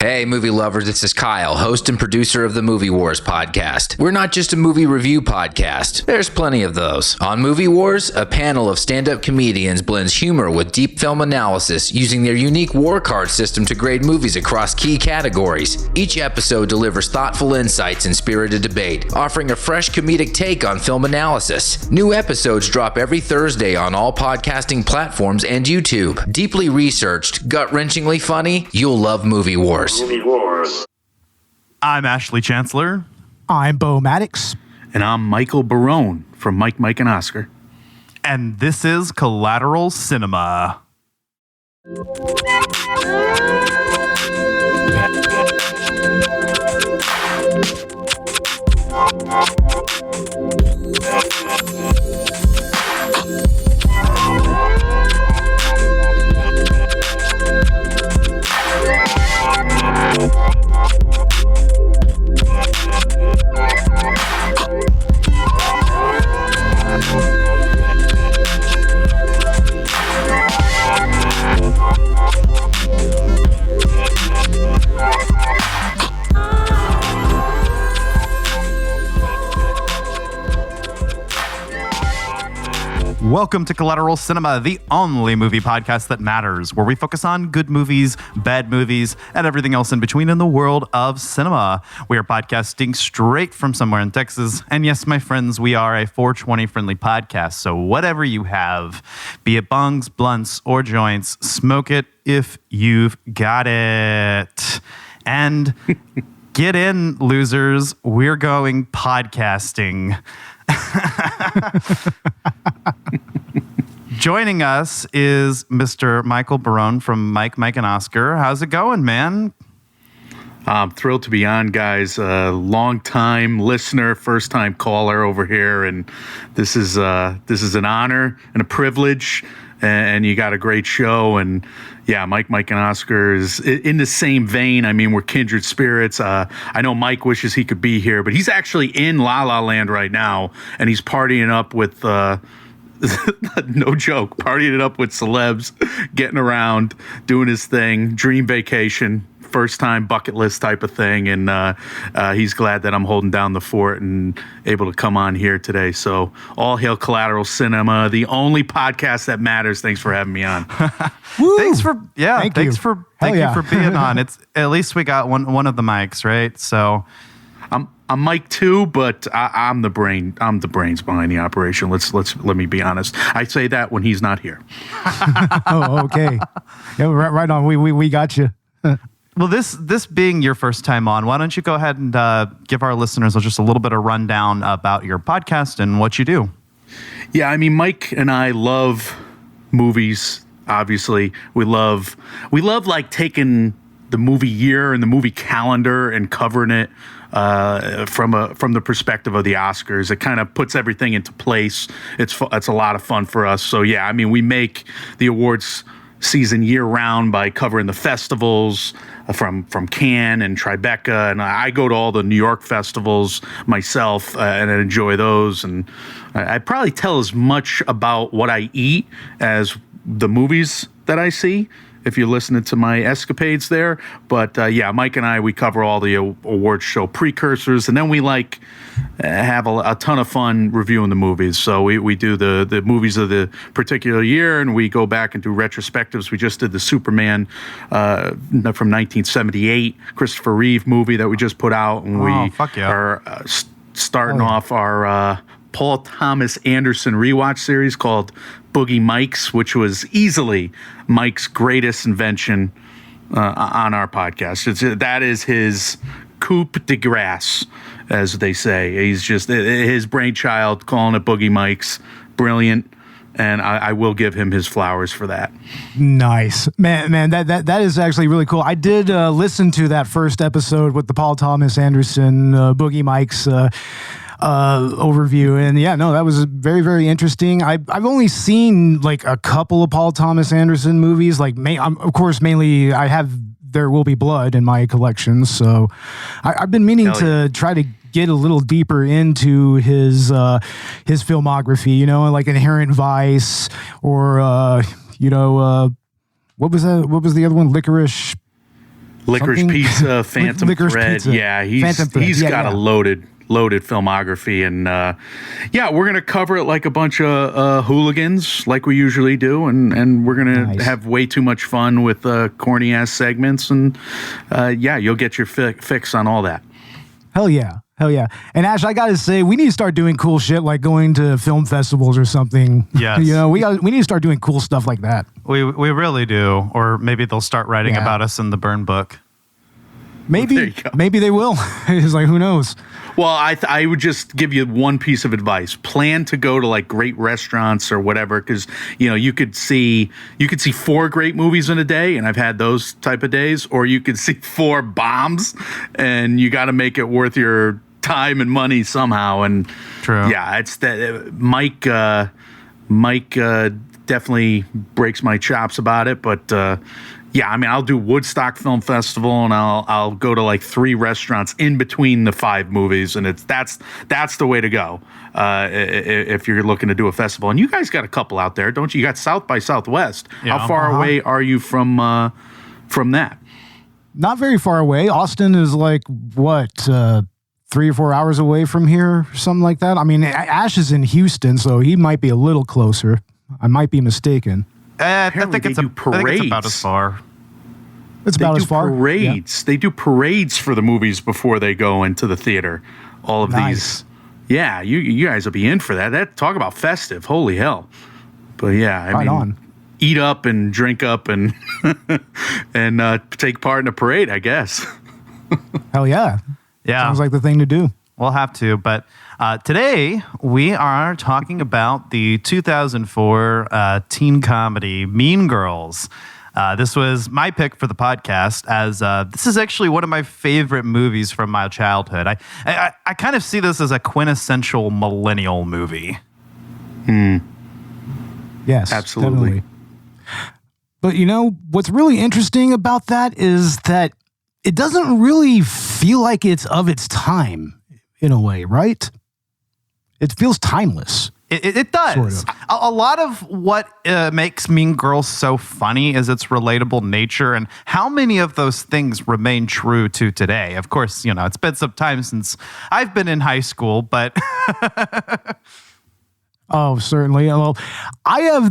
Hey, movie lovers, this is Kyle, host and producer of the Movie Wars podcast. We're not just a movie review podcast. There's plenty of those. On Movie Wars, a panel of stand-up comedians blends humor with deep film analysis using their unique war card system to grade movies across key categories. Each episode delivers thoughtful insights and spirited debate, offering a fresh comedic take on film analysis. New episodes drop every Thursday on all podcasting platforms and YouTube. Deeply researched, gut-wrenchingly funny, you'll love Movie Wars. Movie Wars. I'm Ashley Chancellor. I'm Bo Maddox. And I'm Michael Barone from Mike, and Oscar. And this is Collateral Cinema. Welcome to Collateral Cinema, the only movie podcast that matters, where we focus on good movies, bad movies, and everything else in between in the world of cinema. We are podcasting straight from somewhere in Texas. And yes, my friends, we are a 420 friendly podcast. So whatever you have, be it bongs, blunts, or joints, smoke it if you've got it. And get in, losers. We're going podcasting. Joining us is Mr. Michael Barone from Mike, and Oscar. How's it going, man? I'm thrilled to be on, guys. Long-time listener, first-time caller over here, and this is an honor and a privilege. And you got a great show, and yeah, Mike, and Oscar is in the same vein. I mean, we're kindred spirits. I know Mike wishes he could be here, but he's actually in La La Land right now, and he's partying up with. No joke, partying it up with celebs, getting around, doing his thing, dream vacation, first time bucket list type of thing. And he's glad that I'm holding down the fort and able to come on here today. So all hail Collateral Cinema, the only podcast that matters. Thanks for having me on. Thanks for being on. It's at least we got one of the mics, right? So I'm Mike too, but I'm the brain. I'm the brains behind the operation. Let me be honest. I say that when he's not here. Oh, okay. Yeah, right on. We got you. Well, this being your first time on, why don't you go ahead and give our listeners just a little bit of rundown about your podcast and what you do? Yeah, I mean, Mike and I love movies. Obviously, we love like taking the movie year and the movie calendar and covering it from the perspective of the Oscars. It kind of puts everything into place. It's a lot of fun for us. So yeah, I mean, we make the awards season year round by covering the festivals from Cannes and Tribeca, and I go to all the New York festivals myself and I enjoy those. And I probably tell as much about what I eat as the movies that I see, if you're listening to my escapades there. But yeah, Mike and I, we cover all the award show precursors, and then we have a ton of fun reviewing the movies. So we do the movies of the particular year, and we go back and do retrospectives. We just did the Superman from 1978, Christopher Reeve movie that we just put out, and we are starting off our Paul Thomas Anderson rewatch series called Boogie Mikes, which was easily Mike's greatest invention on our podcast. That is his coup de grace, as they say. He's just his brainchild, calling it Boogie Mikes. Brilliant. And I will give him his flowers for that. Nice, man. That is actually really cool. I did listen to that first episode with the Paul Thomas Anderson Boogie Mikes overview, and yeah, no, that was very, very interesting. I've only seen like a couple of Paul Thomas Anderson movies. Like, of course, mainly I have There Will Be Blood in my collection, so I've been meaning to try to get a little deeper into his filmography. You know, like Inherent Vice, or what was that? What was the other one? Licorice Licorice Something- Pizza, Phantom Licorice Thread. Pizza. Yeah, he's Phantom Thread. he's Yeah, got yeah. a loaded filmography, and we're gonna cover it like a bunch of hooligans, like we usually do, and we're gonna Nice. have way too much fun with corny ass segments, and you'll get your fix on all that. Hell yeah. Hell yeah. And Ash, I gotta say, we need to start doing cool shit like going to film festivals or something. Yes. We need to start doing cool stuff like that. We really do. Or maybe they'll start writing Yeah. about us in the Burn book. There Maybe you go. maybe they will. It's like, who knows? Well, I would just give you one piece of advice: plan to go to like great restaurants or whatever, because you could see 4 great movies in a day, and I've had those type of days, or you could see 4 bombs, and you got to make it worth your time and money somehow. And True. yeah, it's that Mike definitely breaks my chops about it, but I'll do Woodstock Film Festival, and I'll go to like 3 restaurants in between the 5 movies, and that's the way to go if you're looking to do a festival. And you guys got a couple out there, don't you? You got South by Southwest. Yeah. How far away are you from that? Not very far away. Austin is like what, 3 or 4 hours away from here, something like that. I mean, Ash is in Houston, so he might be a little closer. I might be mistaken. I think they it's do I think it's about parades. as far. It's They about do as far. parades. They do parades for the movies before they go into the theater. All of Nice. these. Yeah, you guys will be in for that. That talk about festive. Holy hell. But yeah, I Right mean, on. eat up and drink up and and take part in a parade, I guess. Hell yeah. Yeah. Sounds like the thing to do. We'll have to. But today we are talking about the 2004 teen comedy Mean Girls. This was my pick for the podcast, as this is actually one of my favorite movies from my childhood. I kind of see this as a quintessential millennial movie. Yes. Absolutely. Definitely. But what's really interesting about that is that it doesn't really feel like it's of its time in a way, right? It feels timeless. It does. Sort of. A lot of what makes Mean Girls so funny is its relatable nature, and how many of those things remain true to today. Of course, it's been some time since I've been in high school, but Oh, certainly. Well, I have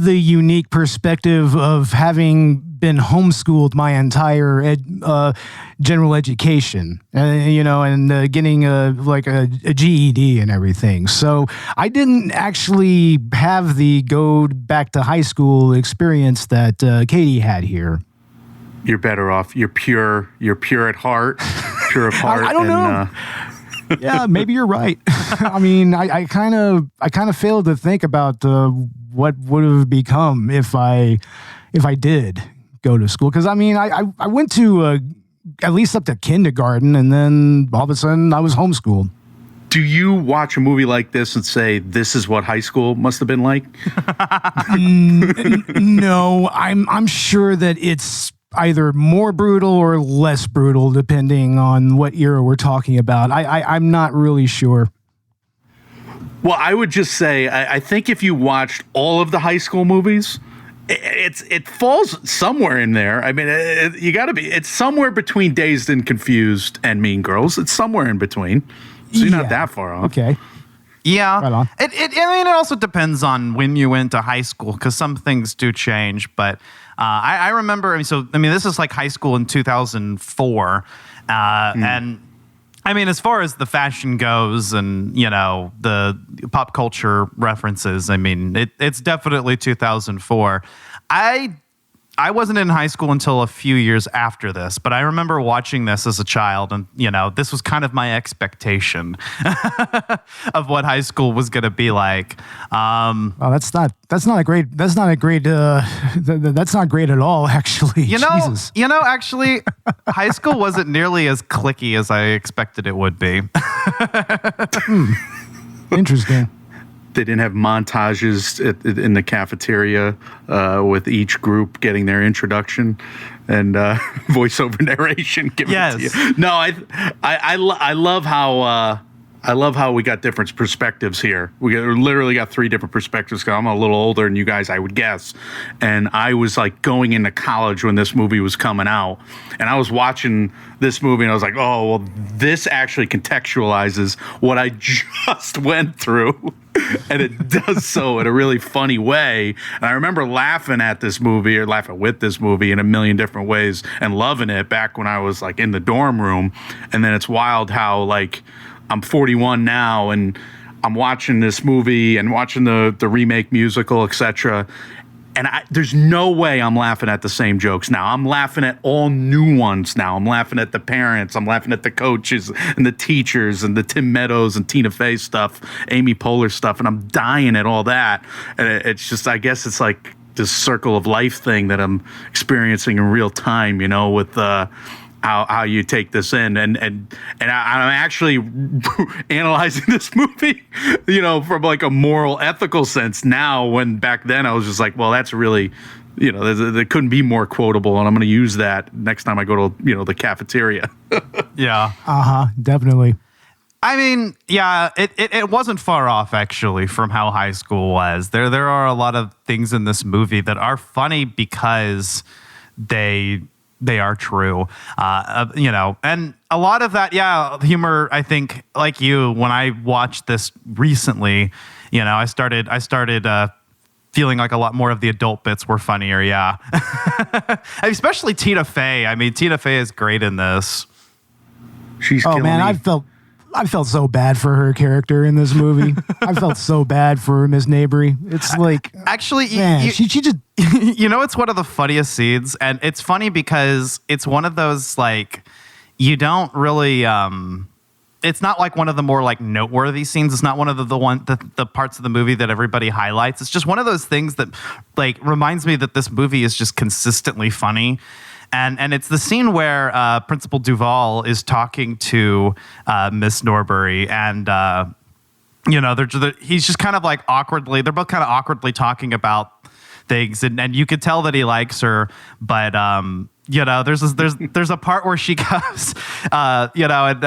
the unique perspective of having been homeschooled my entire general education, and getting a GED and everything. So I didn't actually have the go back to high school experience that Katie had here. You're better off. You're pure at heart. Pure of heart. I don't know. Yeah, maybe you're right. I mean, I kind of failed to think about what would have become if I did go to school. Because I mean, I went to at least up to kindergarten, and then all of a sudden I was homeschooled. Do you watch a movie like this and say, this is what high school must have been like? No, I'm sure that it's either more brutal or less brutal, depending on what era we're talking about. I'm not really sure. Well, I would just say, I think if you watched all of the high school movies, it falls somewhere in there. I mean, it's somewhere between Dazed and Confused and Mean Girls. It's somewhere in between. So you're not that far off. Okay. yeah. Right on. It also depends on when you went to high school, because some things do change. But I remember, this is like high school in 2004. And I mean, as far as the fashion goes and, the pop culture references, I mean, it's definitely 2004. I wasn't in high school until a few years after this, but I remember watching this as a child, and this was kind of my expectation of what high school was going to be like. Well, that's not great at all, actually. Jesus. Actually, high school wasn't nearly as cliquey as I expected it would be. Interesting. They didn't have montages in the cafeteria with each group getting their introduction and voiceover narration given to you. No, I love how I love how we got different perspectives here. Literally got 3 different perspectives. 'Cause I'm a little older than you guys, I would guess. And I was like going into college when this movie was coming out. And I was watching this movie and I was like, oh, well, this actually contextualizes what I just went through. And it does so in a really funny way. And I remember laughing at this movie or laughing with this movie in a million different ways and loving it back when I was like in the dorm room. And then it's wild how like I'm 41 now and I'm watching this movie and watching the remake musical, etc. And there's no way I'm laughing at the same jokes now. I'm laughing at all new ones now. I'm laughing at the parents. I'm laughing at the coaches and the teachers and the Tim Meadows and Tina Fey stuff, Amy Poehler stuff. And I'm dying at all that. And it's just, I guess it's like this circle of life thing that I'm experiencing in real time, you know, with how you take this in, and I'm actually analyzing this movie, you know, from like a moral, ethical sense now. When back then I was just like, well, that's really, you know, there couldn't be more quotable, and I'm going to use that next time I go to, you know, the cafeteria. Yeah. Definitely. I mean, yeah, it wasn't far off actually from how high school was. There are a lot of things in this movie that are funny because they are true, you know, and a lot of that, yeah, humor. I think, like you, when I watched this recently, you know, I started feeling like a lot more of the adult bits were funnier. Yeah, especially Tina Fey. I mean, Tina Fey is great in this. She's killing me. I felt so bad for her character in this movie. I felt so bad for Miss Neighbory. It's like, actually, man, she just, you know, it's one of the funniest scenes, and it's funny because it's one of those like you don't really. It's not like one of the more like noteworthy scenes. It's not one of the parts of the movie that everybody highlights. It's just one of those things that like reminds me that this movie is just consistently funny. And it's the scene where Principal Duval is talking to Miss Norbury, and you know, he's just kind of like awkwardly. They're both kind of awkwardly talking about things, and you could tell that he likes her, but you know, there's a part where she goes, you know, and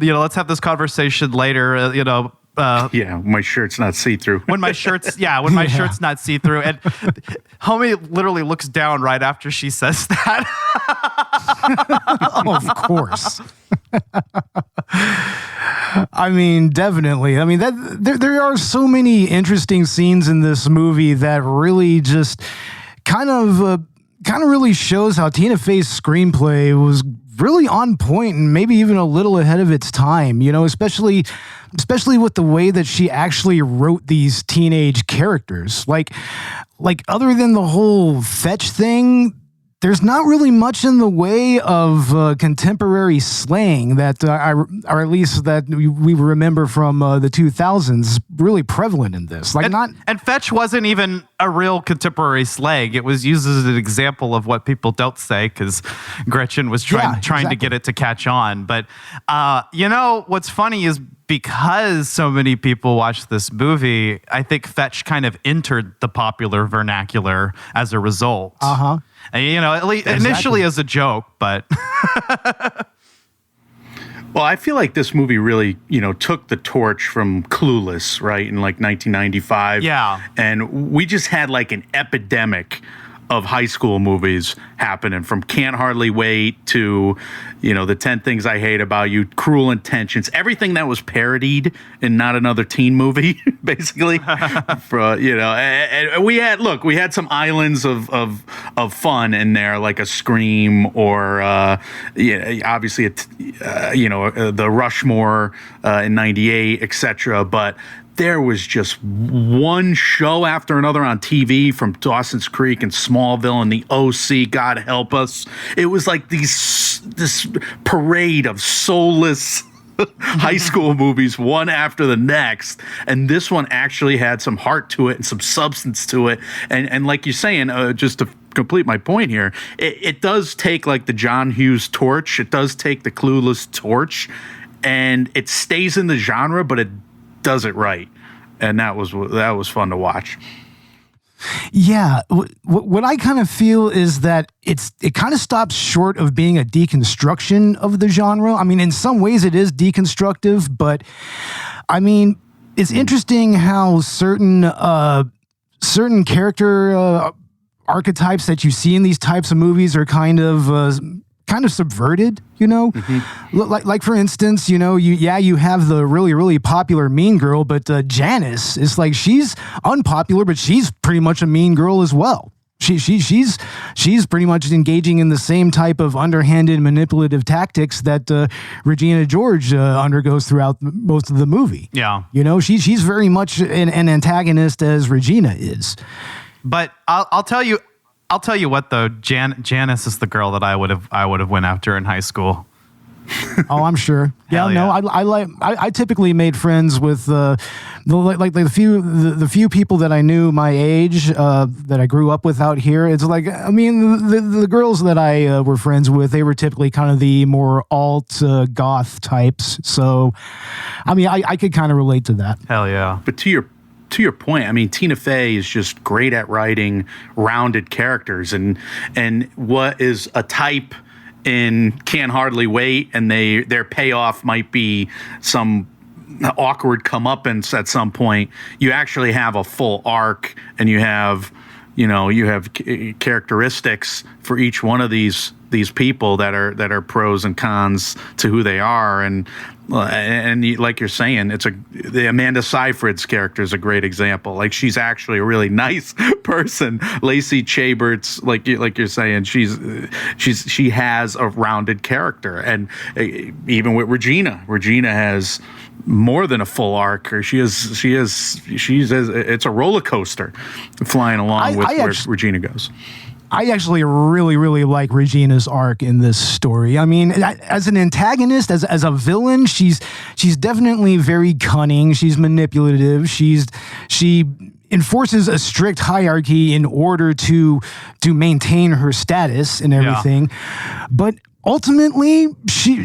you know, let's have this conversation later, you know. Yeah, my shirt's not see-through. When my shirt's not see-through, and homie literally looks down right after she says that. oh, of course. I mean, definitely. I mean, there are so many interesting scenes in this movie that really just kind of really shows how Tina Fey's screenplay was really on point and maybe even a little ahead of its time, you know, especially with the way that she actually wrote these teenage characters. Like other than the whole fetch thing, there's not really much in the way of contemporary slang that, or at least that we remember from the 2000s, really prevalent in this. Like, and fetch wasn't even a real contemporary slang. It was used as an example of what people don't say because Gretchen was trying to get it to catch on. But you know what's funny is, because so many people watch this movie, I think fetch kind of entered the popular vernacular as a result. And, you know, at least initially as a joke, but well, I feel like this movie really, you know, took the torch from Clueless, right, in like 1995. Yeah. And we just had like an epidemic of high school movies happening, from Can't Hardly Wait to, you know, the 10 Things I Hate About You, Cruel Intentions, everything that was parodied in Not Another Teen Movie, basically. You know, and we had some islands of fun in there, like a Scream or, obviously, the Rushmore in '98, etc. But there was just one show after another on TV, from Dawson's Creek and Smallville and the OC, God help us. It was like this parade of soulless high school movies, one after the next. And this one actually had some heart to it and some substance to it. And like you're saying, just to complete my point here, it does take like the John Hughes torch. It does take the Clueless torch, and it stays in the genre, but it does it right, and that was fun to watch. Yeah, what I kind of feel is that it kind of stops short of being a deconstruction of the genre. I mean, in some ways it is deconstructive, but I mean, it's interesting how certain character archetypes that you see in these types of movies are kind of subverted, you know. Like for instance, you know, you have the really popular mean girl, but Janice is like, she's unpopular, but she's pretty much a mean girl as well. She's pretty much engaging in the same type of underhanded manipulative tactics that Regina George undergoes throughout most of the movie. Yeah, you know, she's very much an antagonist as Regina is. But I'll tell you what though, Janice is the girl that I would have went after in high school. Oh, I'm sure. Hell No, I typically made friends with the few people that I knew my age that I grew up with out here. It's like, I mean, the girls that I were friends with, they were typically kind of the more alt goth types. So, I mean, I could kind of relate to that. Hell yeah. But to your point, I mean, Tina Fey is just great at writing rounded characters, and what is a type in Can't Hardly Wait, and their payoff might be some awkward comeuppance at some point. You actually have a full arc, and you have characteristics for each one of these people that are pros and cons to who they are, and like you're saying, the Amanda Seyfried's character is a great example. Like, she's actually a really nice person. Lacey Chabert's, like you're saying, she has a rounded character, and even with Regina has more than a full arc. Or she's it's a roller coaster flying along with where Regina goes. I actually really like Regina's arc in this story. I mean, as an antagonist, as a villain, she's definitely very cunning. She's manipulative. She enforces a strict hierarchy in order to maintain her status and everything. Yeah. But ultimately,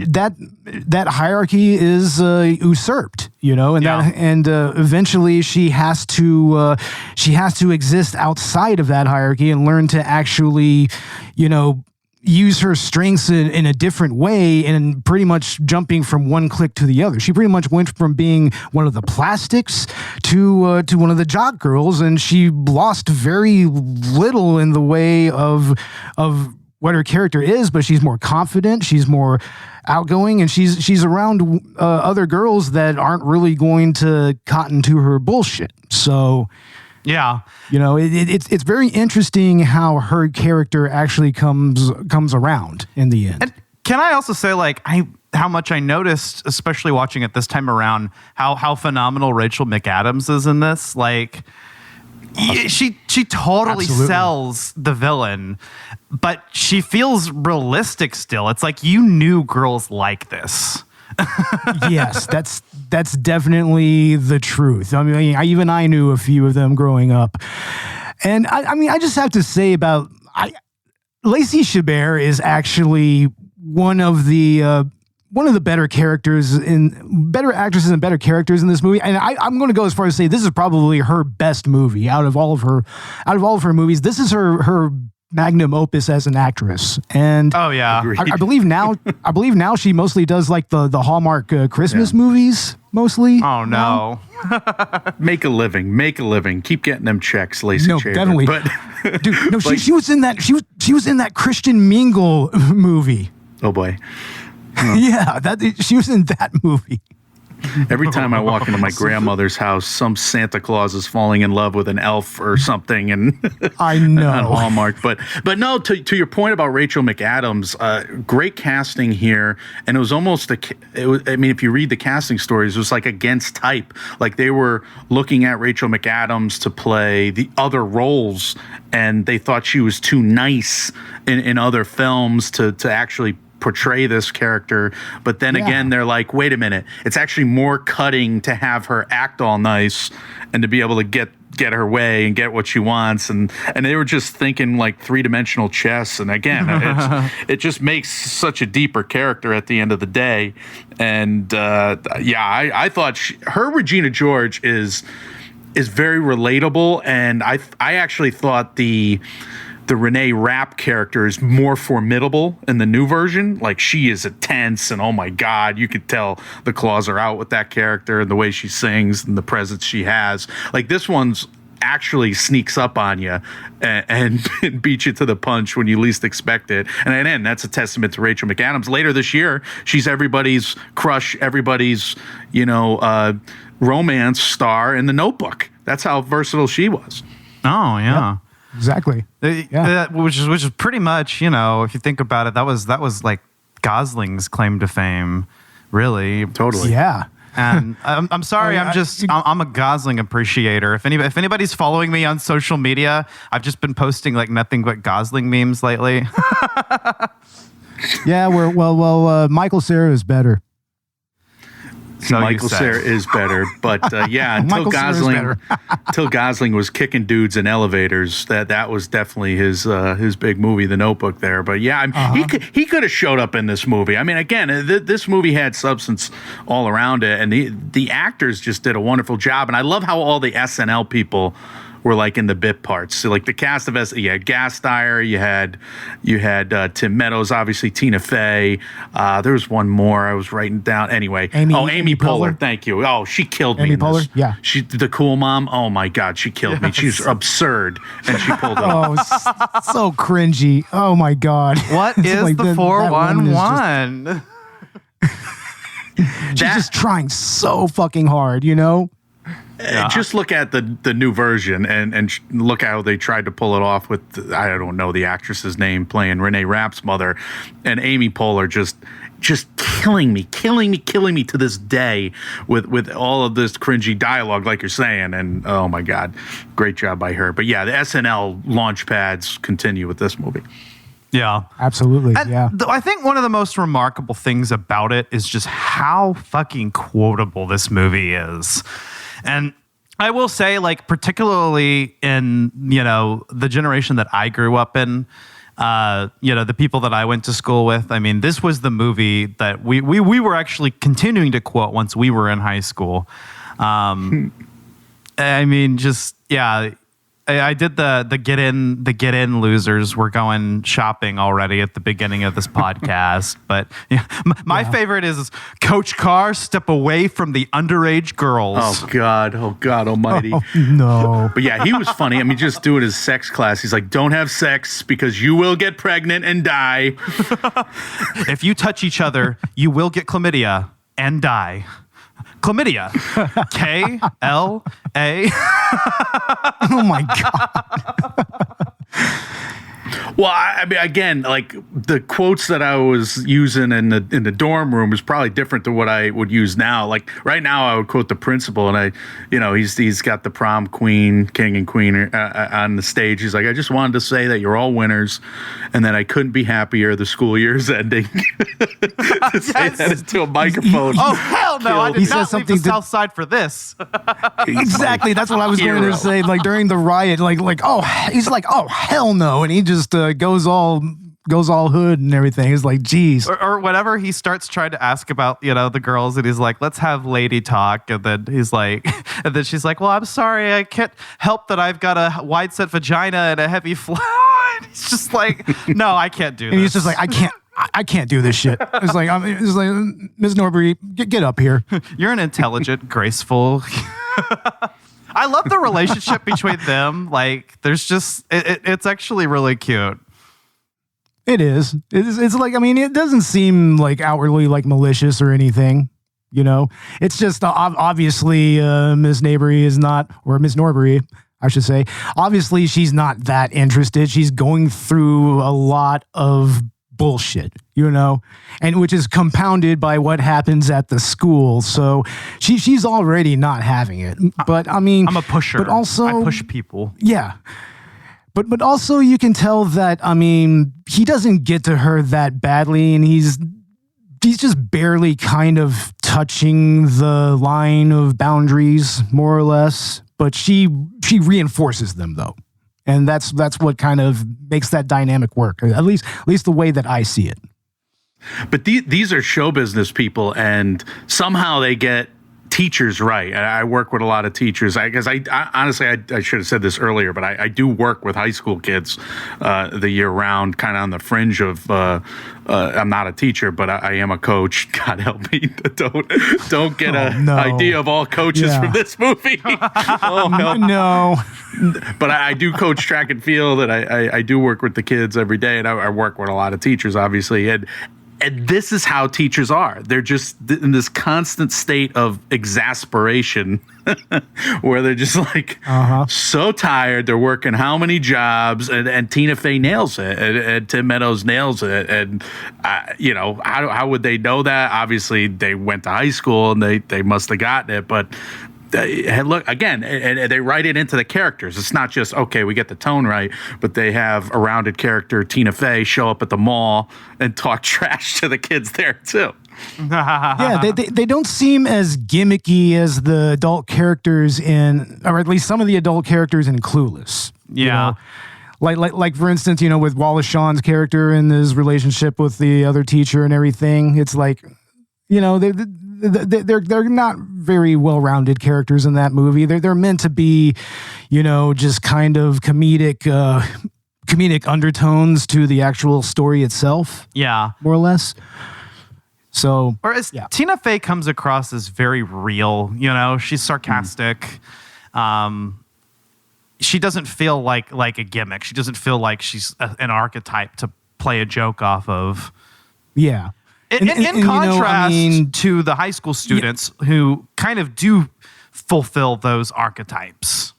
that hierarchy is usurped, you know, and eventually she has to exist outside of that hierarchy and learn to actually, you know, use her strengths in a different way, and pretty much jumping from one clique to the other. She pretty much went from being one of the plastics to one of the jock girls, and she lost very little in the way of what her character is, but she's more confident, she's more outgoing, and she's around other girls that aren't really going to cotton to her bullshit. So, yeah, you know, it's very interesting how her character actually comes around in the end. And can I also say, like, how much I noticed, especially watching it this time around, how phenomenal Rachel McAdams is in this, like. She totally Absolutely sells the villain, but she feels realistic still. It's like, you knew girls like this. Yes, that's definitely the truth. I mean, I knew a few of them growing up, and I mean, I just have to say about Lacey Chabert is actually one of the better actresses and better characters in this movie. And I'm going to go as far as to say this is probably her best movie out of all of her movies. This is her magnum opus as an actress. And oh yeah, I believe now she mostly does like the Hallmark Christmas movies mostly. Oh no. Make a living. Keep getting them checks, Lacey. No, Chabert. definitely. But dude, no, she was in that. She was in that Christian Mingle movie. Oh boy. Yeah, she was in that movie. Every time I walk into my grandmother's house, some Santa Claus is falling in love with an elf or something, and I know on Hallmark. But no, to your point about Rachel McAdams, great casting here, and it was almost I mean, if you read the casting stories, it was like against type. Like, they were looking at Rachel McAdams to play the other roles, and they thought she was too nice in other films to actually portray this character. But then again, they're like, wait a minute, it's actually more cutting to have her act all nice and to be able to get her way and get what she wants, and they were just thinking like three-dimensional chess. And again, it just makes such a deeper character at the end of the day. And I thought her Regina George is is very relatable, and I actually thought the Renee Rapp character is more formidable in the new version. Like, she is intense, and oh my God, you could tell the claws are out with that character and the way she sings and the presence she has. Like, this one's actually sneaks up on you and beats you to the punch when you least expect it. And then that's a testament to Rachel McAdams. Later this year, she's everybody's crush, everybody's, romance star in The Notebook. That's how versatile she was. Oh, yeah. Yep. Exactly. Which is pretty much, if you think about it, that was like Gosling's claim to fame, really. Totally. Yeah. And I'm sorry, I'm a Gosling appreciator. If anybody's following me on social media, I've just been posting like nothing but Gosling memes lately. Yeah, Michael Cera is better. So Michael Cera is better, but until Gosling was kicking dudes in elevators, that was definitely his big movie, The Notebook. There, but he could have showed up in this movie. I mean, again, this movie had substance all around it, and the actors just did a wonderful job. And I love how all the SNL people were like in the bit parts. So like the cast of you had Gasteyer, you had Tim Meadows, obviously Tina Fey. There was one more I was writing down. Anyway, Amy Poehler. Thank you. Oh, she killed me. Amy Poehler. Yeah, she the cool mom. Oh my God, she killed me. She's absurd, and she pulled it off. Oh, so cringy. Oh my God. What is like the 411? She's just trying so fucking hard, Just look at the new version and look how they tried to pull it off with, I don't know the actress's name, playing Renee Rapp's mother, and Amy Poehler just killing me to this day with all of this cringy dialogue, like you're saying. And oh my God, great job by her. But yeah, the SNL launch pads continue with this movie. Yeah, absolutely. Yeah, I think one of the most remarkable things about it is just how fucking quotable this movie is. And I will say, like, particularly in, the generation that I grew up in, the people that I went to school with, I mean, this was the movie that we were actually continuing to quote once we were in high school. I mean, just, yeah. I did the get in losers. We're going shopping already at the beginning of this podcast. But my favorite is Coach Carr, step away from the underage girls. Oh God almighty. Oh, no. But yeah, he was funny. I mean, just doing his sex class. He's like, don't have sex because you will get pregnant and die. If you touch each other, you will get chlamydia and die. Chlamydia. K-L-A. Oh my God. Well, I mean, again, like the quotes that I was using in the dorm room is probably different to what I would use now. Like right now, I would quote the principal, and he's got the prom king and queen on the stage. He's like, I just wanted to say that you're all winners, and that I couldn't be happier. The school year's ending. To say that into a microphone. Oh hell no! I did not leave the South Side for this. Exactly. That's what I was going to say. Like during the riot, he's like, oh hell no, and he just goes all hood and everything. He's like, geez. Or whenever he starts trying to ask about, the girls, and he's like, let's have lady talk. And then he's like, and then she's like, well, I'm sorry, I can't help that I've got a wide set vagina and a heavy flow. And he's just like, no, I can't do this. And he's just like, I can't do this shit. It's like, Ms. Norbury, get up here. You're an intelligent, graceful. I love the relationship between them. Like, there's just, it's actually really cute. It is. It's like, I mean, it doesn't seem like outwardly like malicious or anything. It's just obviously Ms. Norbury is not, or Ms. Norbury, I should say. Obviously, she's not that interested. She's going through a lot of bullshit, and which is compounded by what happens at the school. So she's already not having it. But I mean, I'm a pusher. But also, I push people. Yeah. But also you can tell that, I mean, he doesn't get to her that badly, and he's just barely kind of touching the line of boundaries, more or less. But she reinforces them, though. And that's what kind of makes that dynamic work, at least the way that I see it. But these are show business people, and somehow they get teachers right. I work with a lot of teachers. Because I honestly, I should have said this earlier, but I do work with high school kids the year round, kind of on the fringe of. I'm not a teacher, but I am a coach. God help me! Don't get an idea of all coaches from this movie. No. But I do coach track and field, and I do work with the kids every day, and I work with a lot of teachers, obviously, and this is how teachers are. They're just in this constant state of exasperation where they're just like so tired. They're working how many jobs, and Tina Fey nails it, and Tim Meadows nails it. And, how would they know that? Obviously, they went to high school, and they must have gotten it. But look, again, and they write it into the characters. It's not just, okay, we get the tone right, but they have a rounded character, Tina Fey, show up at the mall and talk trash to the kids there, too. Yeah, they don't seem as gimmicky as the adult characters or at least some of the adult characters in Clueless. Yeah. Like for instance, with Wallace Shawn's character and his relationship with the other teacher and everything. It's like, they're not very well-rounded characters in that movie. They're meant to be, just kind of comedic undertones to the actual story itself. Yeah, more or less. So, whereas Tina Fey comes across as very real. She's sarcastic. She doesn't feel like a gimmick. She doesn't feel like she's an archetype to play a joke off of. Yeah. In contrast to the high school students who kind of do fulfill those archetypes.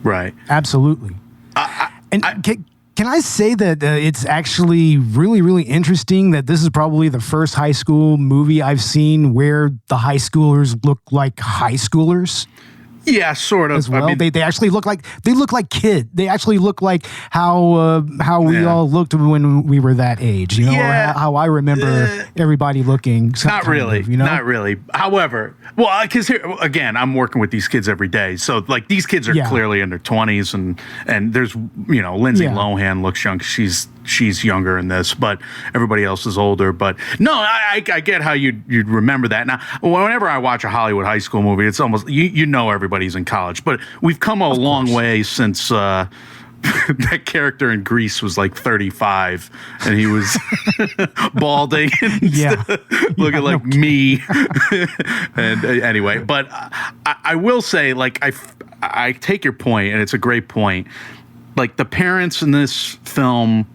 Right. Absolutely. Can I say that it's actually really, really interesting that this is probably the first high school movie I've seen where the high schoolers look like high schoolers? Yeah, sort of. As well, they actually look like kids. They actually look like how we all looked when we were that age. Or how I remember everybody looking. Not really. Not really. However, because here again, I'm working with these kids every day, so like these kids are clearly in their 20s, and there's Lindsay Lohan looks young. She's younger in this, but everybody else is older. But no, I get how you'd remember that. Now, whenever I watch a Hollywood high school movie, it's almost everybody's in college. But we've come a long way since that character in Grease was like 35, and he was balding, and looking like me. And anyway, but I will say, like, I take your point, and it's a great point. Like the parents in this film.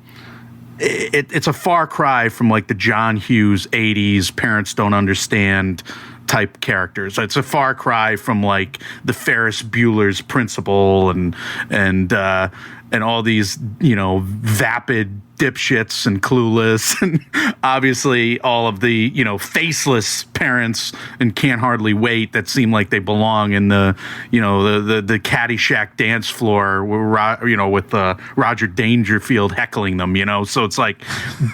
It's a far cry from like the John Hughes 80s parents don't understand type characters. It's a far cry from like the Ferris Bueller's Principal and all these vapid dipshits and Clueless, and obviously all of the faceless parents and Can't Hardly Wait that seem like they belong in the the Caddyshack dance floor with Roger Dangerfield heckling them. So it's like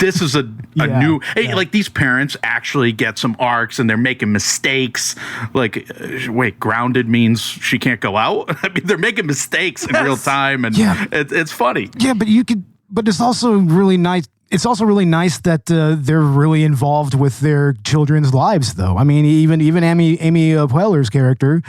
this is a new like these parents actually get some arcs and they're making mistakes. Like wait, grounded means she can't go out. I mean they're making mistakes in real time, and it's funny. Yeah, but it's also really nice. It's also really nice that they're really involved with their children's lives, though. I mean, even Amy Poehler's character.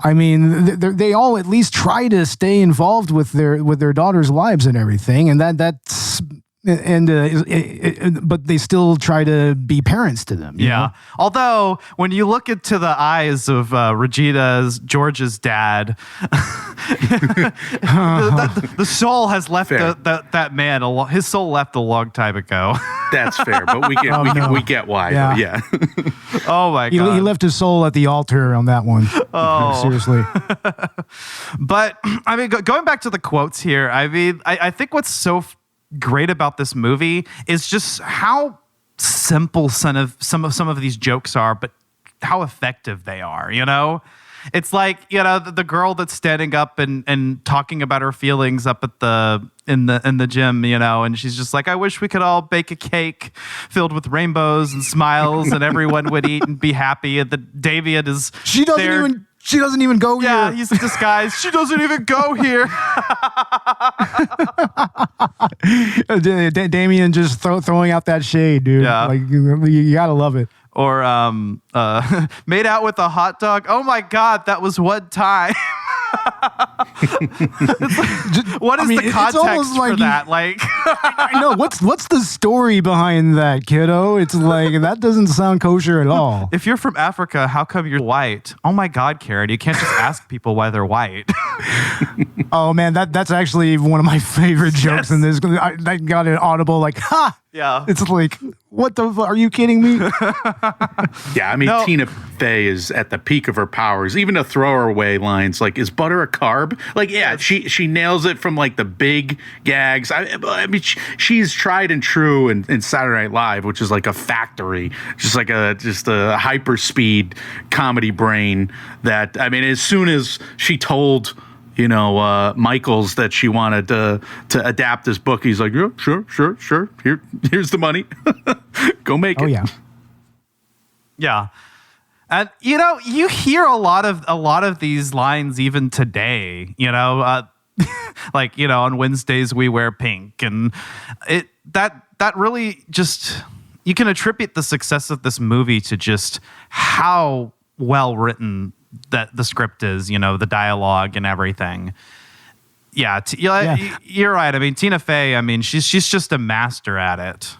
I mean, they all at least try to stay involved with their daughters' lives and everything, and that's. But they still try to be parents to them. You know? Although when you look into the eyes of George's dad, the soul has left that man. His soul left a long time ago. That's fair, but we get why. Yeah. Oh my God. He left his soul at the altar on that one. Oh, seriously. But I mean, going back to the quotes here. I mean, I think what's so great about this movie is just how simple some of these jokes are, but how effective they are. It's like the girl that's standing up and talking about her feelings up at in the gym, and she's just like, I wish we could all bake a cake filled with rainbows and smiles, and everyone would eat and be happy. And the Davian is She doesn't even go here. Yeah, he's in disguise. She doesn't even go here. Damien just throwing out that shade, dude. Yeah. Like you gotta love it. Or made out with a hot dog. Oh my God, that was one time. What is the context for that? Like, I know what's the story behind that, kiddo? It's like that doesn't sound kosher at all. if you're from Africa, how come you're white? Oh my God, Karen, you can't just ask people why they're white. Oh man, that's actually one of my favorite jokes in this. I got an audible like, ha. Yeah. It's like, what the fuck? Are you kidding me? Yeah, I mean, Tina Fey is at the peak of her powers. Even the throwaway lines like, "Is butter a carb?" Like, yeah, she nails it from like the big gags. I mean, she's tried and true in Saturday Night Live, which is like a factory, just a hyper speed comedy brain. That, I mean, as soon as she told Michaels that she wanted to adapt this book, he's like, yeah, sure. Here's the money. Go make it. Oh yeah. Yeah. And you hear a lot of these lines even today, like, on Wednesdays we wear pink, and that really just, you can attribute the success of this movie to just how well written that the script is, the dialogue and everything. Yeah, you're right. I mean, Tina Fey, I mean, she's just a master at it.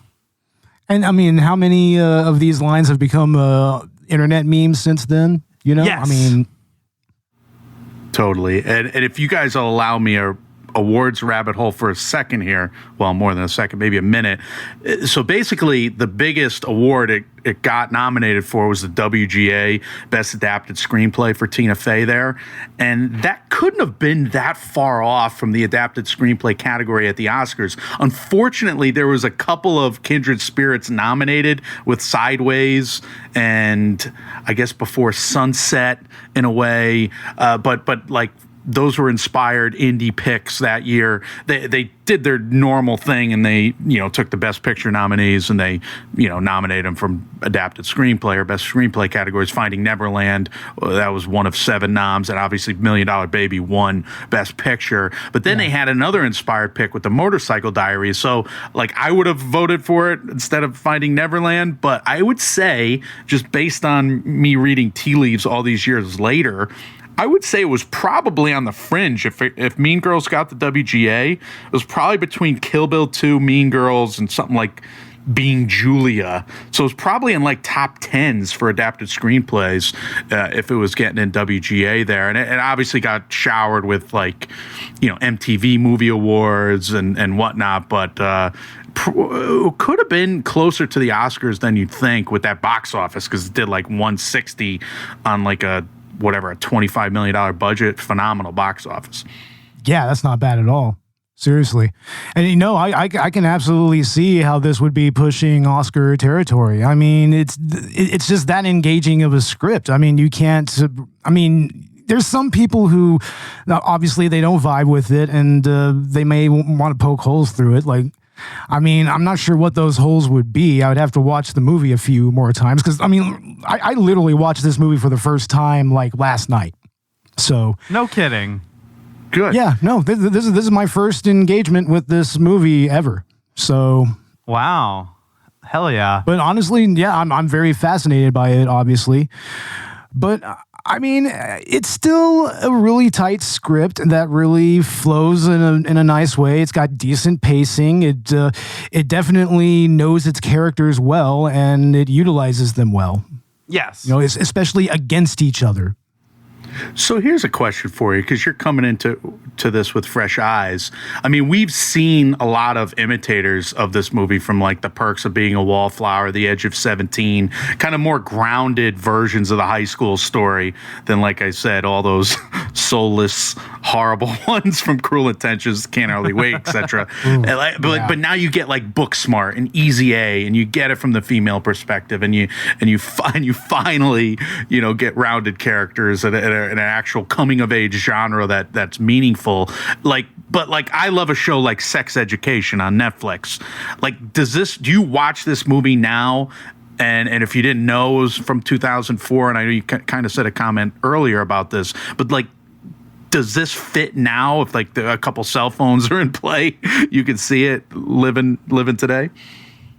And I mean, how many of these lines have become internet memes since then? Yes. I mean, totally. And if you guys will allow me a awards rabbit hole for a second here, well, more than a second, maybe a minute. So basically, the biggest award it got nominated for was the WGA Best Adapted Screenplay for Tina Fey there. And that couldn't have been that far off from the Adapted Screenplay category at the Oscars. Unfortunately, there was a couple of kindred spirits nominated with Sideways and I guess Before Sunset in a way, but like, those were inspired indie picks that year. They did their normal thing, and they took the Best Picture nominees and they nominated them from Adapted Screenplay or Best Screenplay categories. Finding Neverland, that was one of 7 noms, and obviously $1 Million Baby won Best Picture. But then they had another inspired pick with The Motorcycle Diaries. So like, I would have voted for it instead of Finding Neverland, but I would say, just based on me reading tea leaves all these years later, I would say it was probably on the fringe. If Mean Girls got the WGA, it was probably between Kill Bill 2, Mean Girls, and something like Being Julia. So it was probably in like top 10s for adapted screenplays if it was getting in WGA there. And it obviously got showered with like, MTV Movie Awards and whatnot, but could have been closer to the Oscars than you'd think with that box office, because it did like 160 on like a $25 million budget. Phenomenal box office. Yeah, that's not bad at all. Seriously. And I can absolutely see how this would be pushing Oscar territory. I mean, it's just that engaging of a script. I mean, there's some people who obviously they don't vibe with it, and they may want to poke holes through it. Like, I mean, I'm not sure what those holes would be. I would have to watch the movie a few more times, because I literally watched this movie for the first time like last night. So no kidding. Good. Yeah, no, this is my first engagement with this movie ever. So wow, hell yeah. But honestly, yeah, I'm very fascinated by it, obviously. But I mean, it's still a really tight script that really flows in a nice way. It's got decent pacing. It definitely knows its characters well, and it utilizes them well. Yes. Especially against each other. So here's a question for you, because you're coming into this with fresh eyes. I mean, we've seen a lot of imitators of this movie, from like The Perks of Being a Wallflower, The Edge of 17, kind of more grounded versions of the high school story than, like I said, all those soulless, horrible ones from Cruel Intentions, Can't Hardly Wait, etc. But now you get like Booksmart and Easy A, and you get it from the female perspective, and you finally get rounded characters and an actual coming of age genre that's meaningful. But I love a show like Sex Education on Netflix. Like, do you watch this movie now? And if you didn't know, it was from 2004, and I know you kind of said a comment earlier about this, but like, does this fit now? If like a couple cell phones are in play, you can see it living today.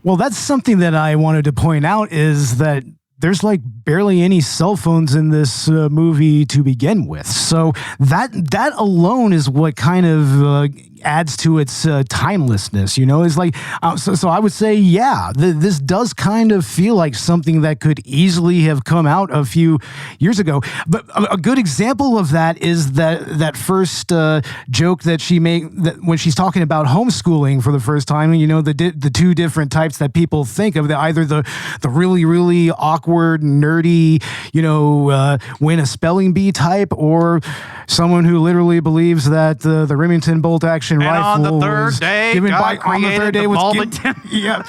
Well, that's something that I wanted to point out is that there's like barely any cell phones in this movie to begin with. So that alone is what kind of adds to its timelessness, is like, so I would say, yeah, this does kind of feel like something that could easily have come out a few years ago. But a good example of that is that first joke that she made that when she's talking about homeschooling for the first time, the two different types that people think of, either the really, really awkward, nerdy, win a spelling bee type, or someone who literally believes that the Remington bolt action rifle on the third day, God created the Remington. Yeah,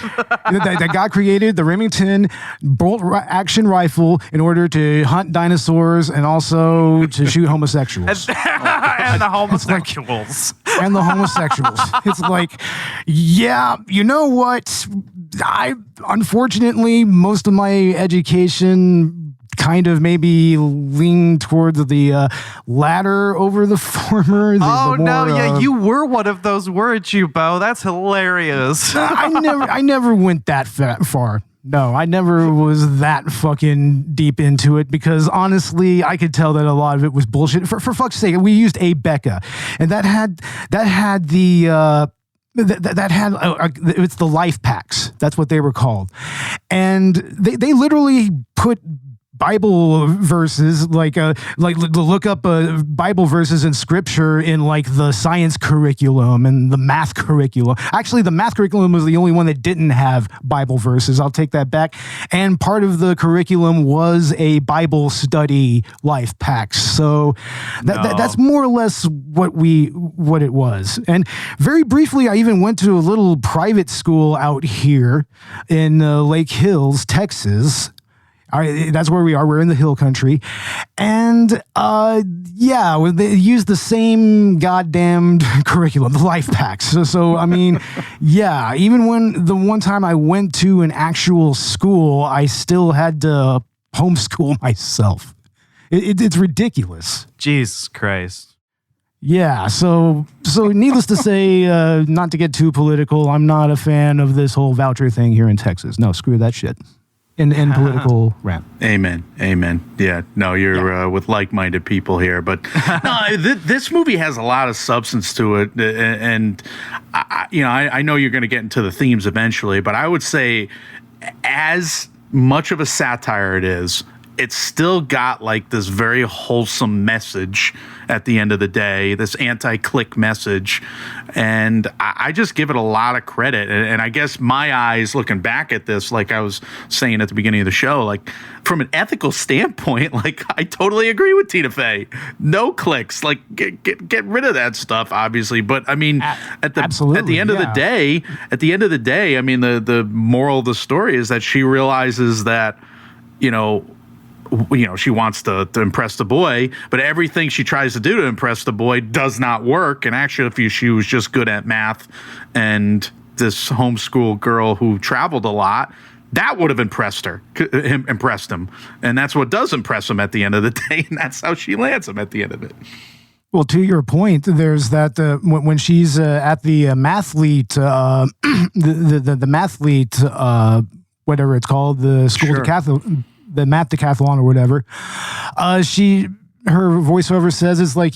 that God created the Remington bolt action rifle in order to hunt dinosaurs and also to shoot homosexuals. And the homosexuals. And the homosexuals. It's like, yeah, you know what? Unfortunately, most of my education kind of maybe lean towards the latter over the former. You were one of those words, you Bo. That's hilarious. I never went that far. No, I never was that fucking deep into it because honestly, I could tell that a lot of it was bullshit. For fuck's sake, we used a Becca, and that had it's the life packs. That's what they were called, and they literally put Bible verses, like look up Bible verses in scripture in like the science curriculum and the math curriculum. Actually, the math curriculum was the only one that didn't have Bible verses. I'll take that back. And part of the curriculum was a Bible study life pack. So that's more or less what it was. And very briefly, I even went to a little private school out here in Lake Hills, Texas. That's where we are. We're in the hill country. And they use the same goddamn curriculum, the life packs. So I mean, yeah, even when the one time I went to an actual school, I still had to homeschool myself. It's ridiculous. Jesus Christ. Yeah, so needless to say, not to get too political, I'm not a fan of this whole voucher thing here in Texas. No, screw that shit. In political rant. Amen. Yeah, no, you're with like-minded people here, but no, this movie has a lot of substance to it, and I know you're going to get into the themes eventually, but I would say, as much of a satire it is, it's still got like this very wholesome message at the end of the day, this anti-click message. And I just give it a lot of credit. And I guess my eyes looking back at this, like I was saying at the beginning of the show, like from an ethical standpoint, like I totally agree with Tina Fey. No clicks, like get rid of that stuff, obviously. But I mean, at the end of the day, I mean, the moral of the story is that she realizes that, she wants to impress the boy, but everything she tries to do to impress the boy does not work. And actually, if she was just good at math and this homeschool girl who traveled a lot, that would have impressed him. And that's what does impress him at the end of the day. And that's how she lands him at the end of it. Well, to your point, there's that when she's at the mathlete, the mathlete, whatever it's called, the school decathlon, the math decathlon or whatever, her voiceover says it's like,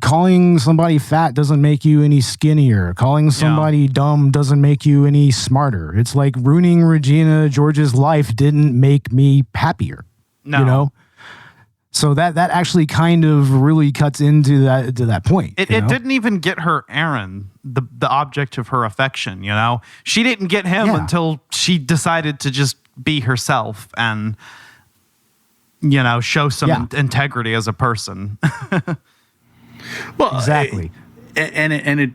calling somebody fat doesn't make you any skinnier. Calling somebody dumb doesn't make you any smarter. It's like ruining Regina George's life didn't make me happier. No. So that actually kind of really cuts into that point. It didn't even get her Aaron, the object of her affection, She didn't get him until she decided to just be herself and show some integrity as a person. Well, exactly. And it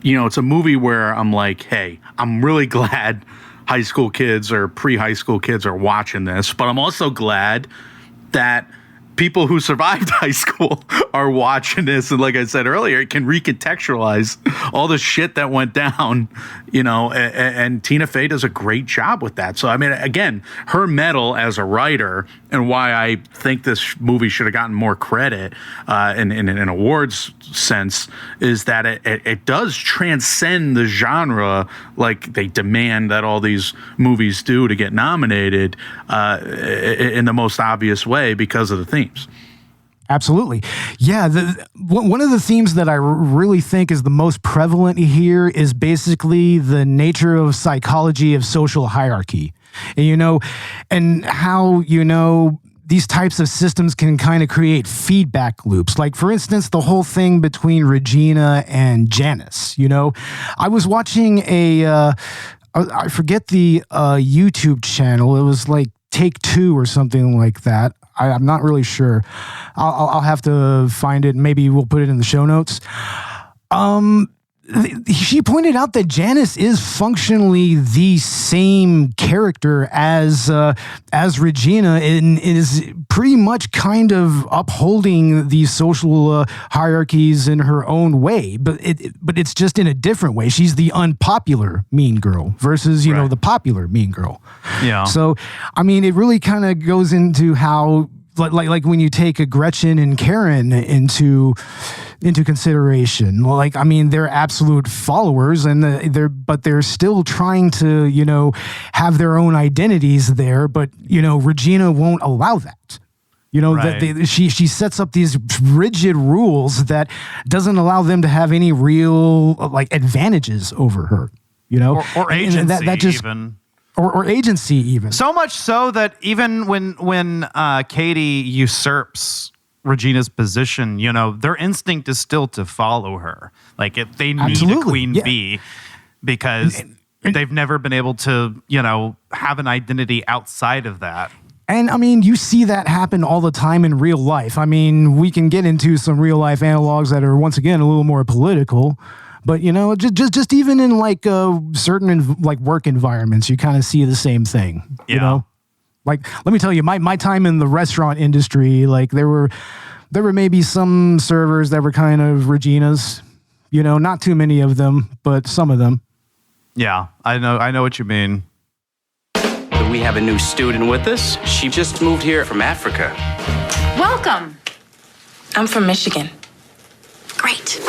it's a movie where I'm like, hey, I'm really glad high school kids or pre-high school kids are watching this, but I'm also glad that people who survived high school are watching this, and like I said earlier, it can recontextualize all the shit that went down, and Tina Fey does a great job with that. So I mean, again, her mettle as a writer, and why I think this movie should have gotten more credit in an awards sense, is that it does transcend the genre like they demand that all these movies do to get nominated in the most obvious way because of the themes. Absolutely. Yeah. One of the themes that I really think is the most prevalent here is basically the nature of psychology of social hierarchy. And how, these types of systems can kind of create feedback loops. Like, for instance, the whole thing between Regina and Janice. I was watching I forget the YouTube channel. It was like Take Two or something like that. I'm not really sure. I'll have to find it. Maybe we'll put it in the show notes. She pointed out that Janice is functionally the same character as Regina, and is pretty much kind of upholding these social hierarchies in her own way, but it's just in a different way. She's the unpopular mean girl versus the popular mean girl. Yeah. So I mean, it really kind of goes into how like when you take a Gretchen and Karen into consideration. Like, I mean, they're absolute followers, and they're still trying to have their own identities there. But Regina won't allow that. That she sets up these rigid rules that doesn't allow them to have any real advantages over her. Or agency, and that just even. Or agency even. So much so that even when Katie usurps Regina's position, their instinct is still to follow her. Like, if they need a queen bee, because they've never been able to, have an identity outside of that. And I mean, you see that happen all the time in real life. I mean, we can get into some real life analogs that are, once again, a little more political. But just even in certain work environments, you kind of see the same thing. Like, let me tell you, my time in the restaurant industry, there were maybe some servers that were kind of Reginas. Not too many of them, but some of them. Yeah, I know what you mean. We have a new student with us. She just moved here from Africa. Welcome. I'm from Michigan. Great.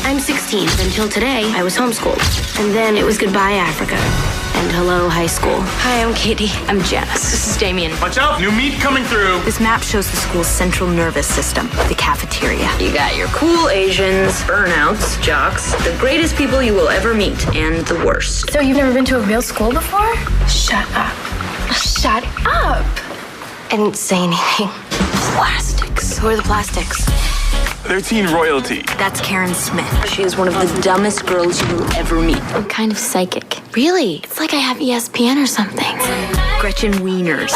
I'm 16. Until today, I was homeschooled. And then it was goodbye, Africa. And hello, high school. Hi, I'm Katie. I'm Janice. This is Damien. Watch out, new meat coming through. This map shows the school's central nervous system, the cafeteria. You got your cool Asians, burnouts, jocks, the greatest people you will ever meet, and the worst. So you've never been to a real school before? Shut up. Shut up. I didn't say anything. Plastics. Who are the plastics? They're teen royalty. That's Karen Smith. She is one of the dumbest girls you will ever meet. I'm kind of psychic. Really? It's like I have ESPN or something. Gretchen Wieners.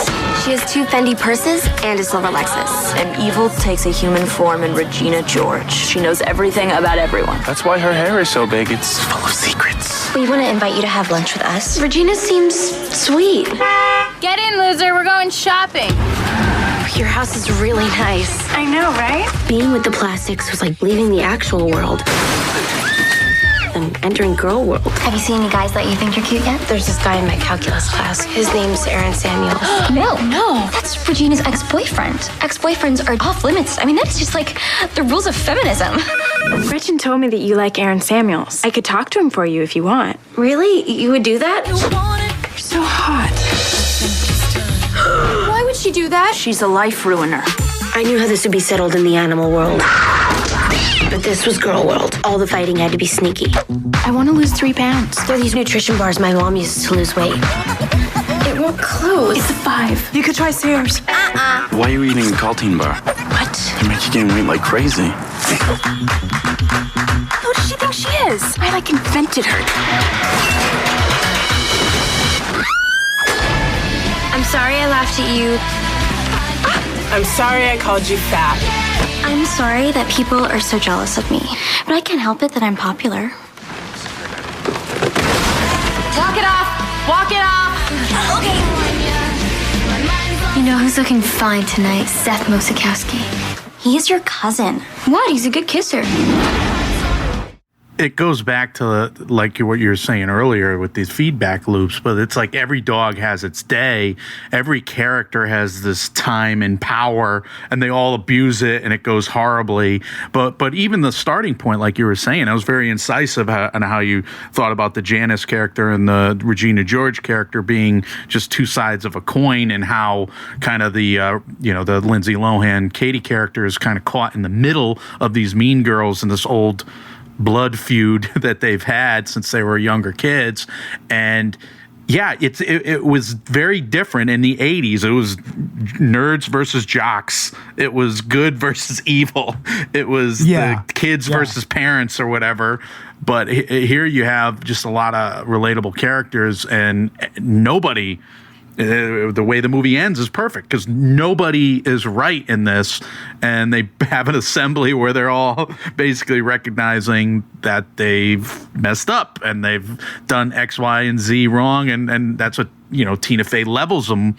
She has 2 Fendi purses and a silver Lexus. And evil takes a human form in Regina George. She knows everything about everyone. That's why her hair is so big. It's full of secrets. We want to invite you to have lunch with us. Regina seems sweet. Get in, loser. We're going shopping. Your house is really nice. I know, right? Being with the plastics was like leaving the actual world and entering girl world. Have you seen any guys that you think are cute yet? There's this guy in my calculus class. His name's Aaron Samuels. No. That's Regina's ex-boyfriend. Ex-boyfriends are off limits. I mean, that's just like the rules of feminism. Gretchen told me that you like Aaron Samuels. I could talk to him for you if you want. Really? You would do that? You're so hot. Why would she do that? She's a life ruiner. I knew how this would be settled in the animal world. But this was girl world. All the fighting had to be sneaky. I want to lose 3 pounds. They're these nutrition bars my mom used to lose weight. It won't close. It's a 5. You could try Sears. Why are you eating a Caltine bar? What? They make you gain weight like crazy. Who does she think she is? I invented her. I'm sorry I laughed at you. I'm sorry I called you fat. I'm sorry that people are so jealous of me. But I can't help it that I'm popular. Walk it off. Walk it off. Okay. know who's looking fine tonight? Seth Mosikowski. He's your cousin. What? He's a good kisser. It goes back to like what you were saying earlier with these feedback loops, but it's like every dog has its day. Every character has this time and power, and they all abuse it, and it goes horribly. But even the starting point, like you were saying, I was very incisive on how you thought about the Janice character and the Regina George character being just two sides of a coin, and how kind of the the Lindsay Lohan Katie character is kind of caught in the middle of these mean girls and this old blood feud that they've had since they were younger kids. And yeah, it was very different in the 80s. It was nerds versus jocks. It was good versus evil. It was the kids versus parents or whatever. But here you have just a lot of relatable characters, and nobody, the way the movie ends is perfect because nobody is right in this, and they have an assembly where they're all basically recognizing that they've messed up and they've done X, Y, and Z wrong, and that's what Tina Fey levels them,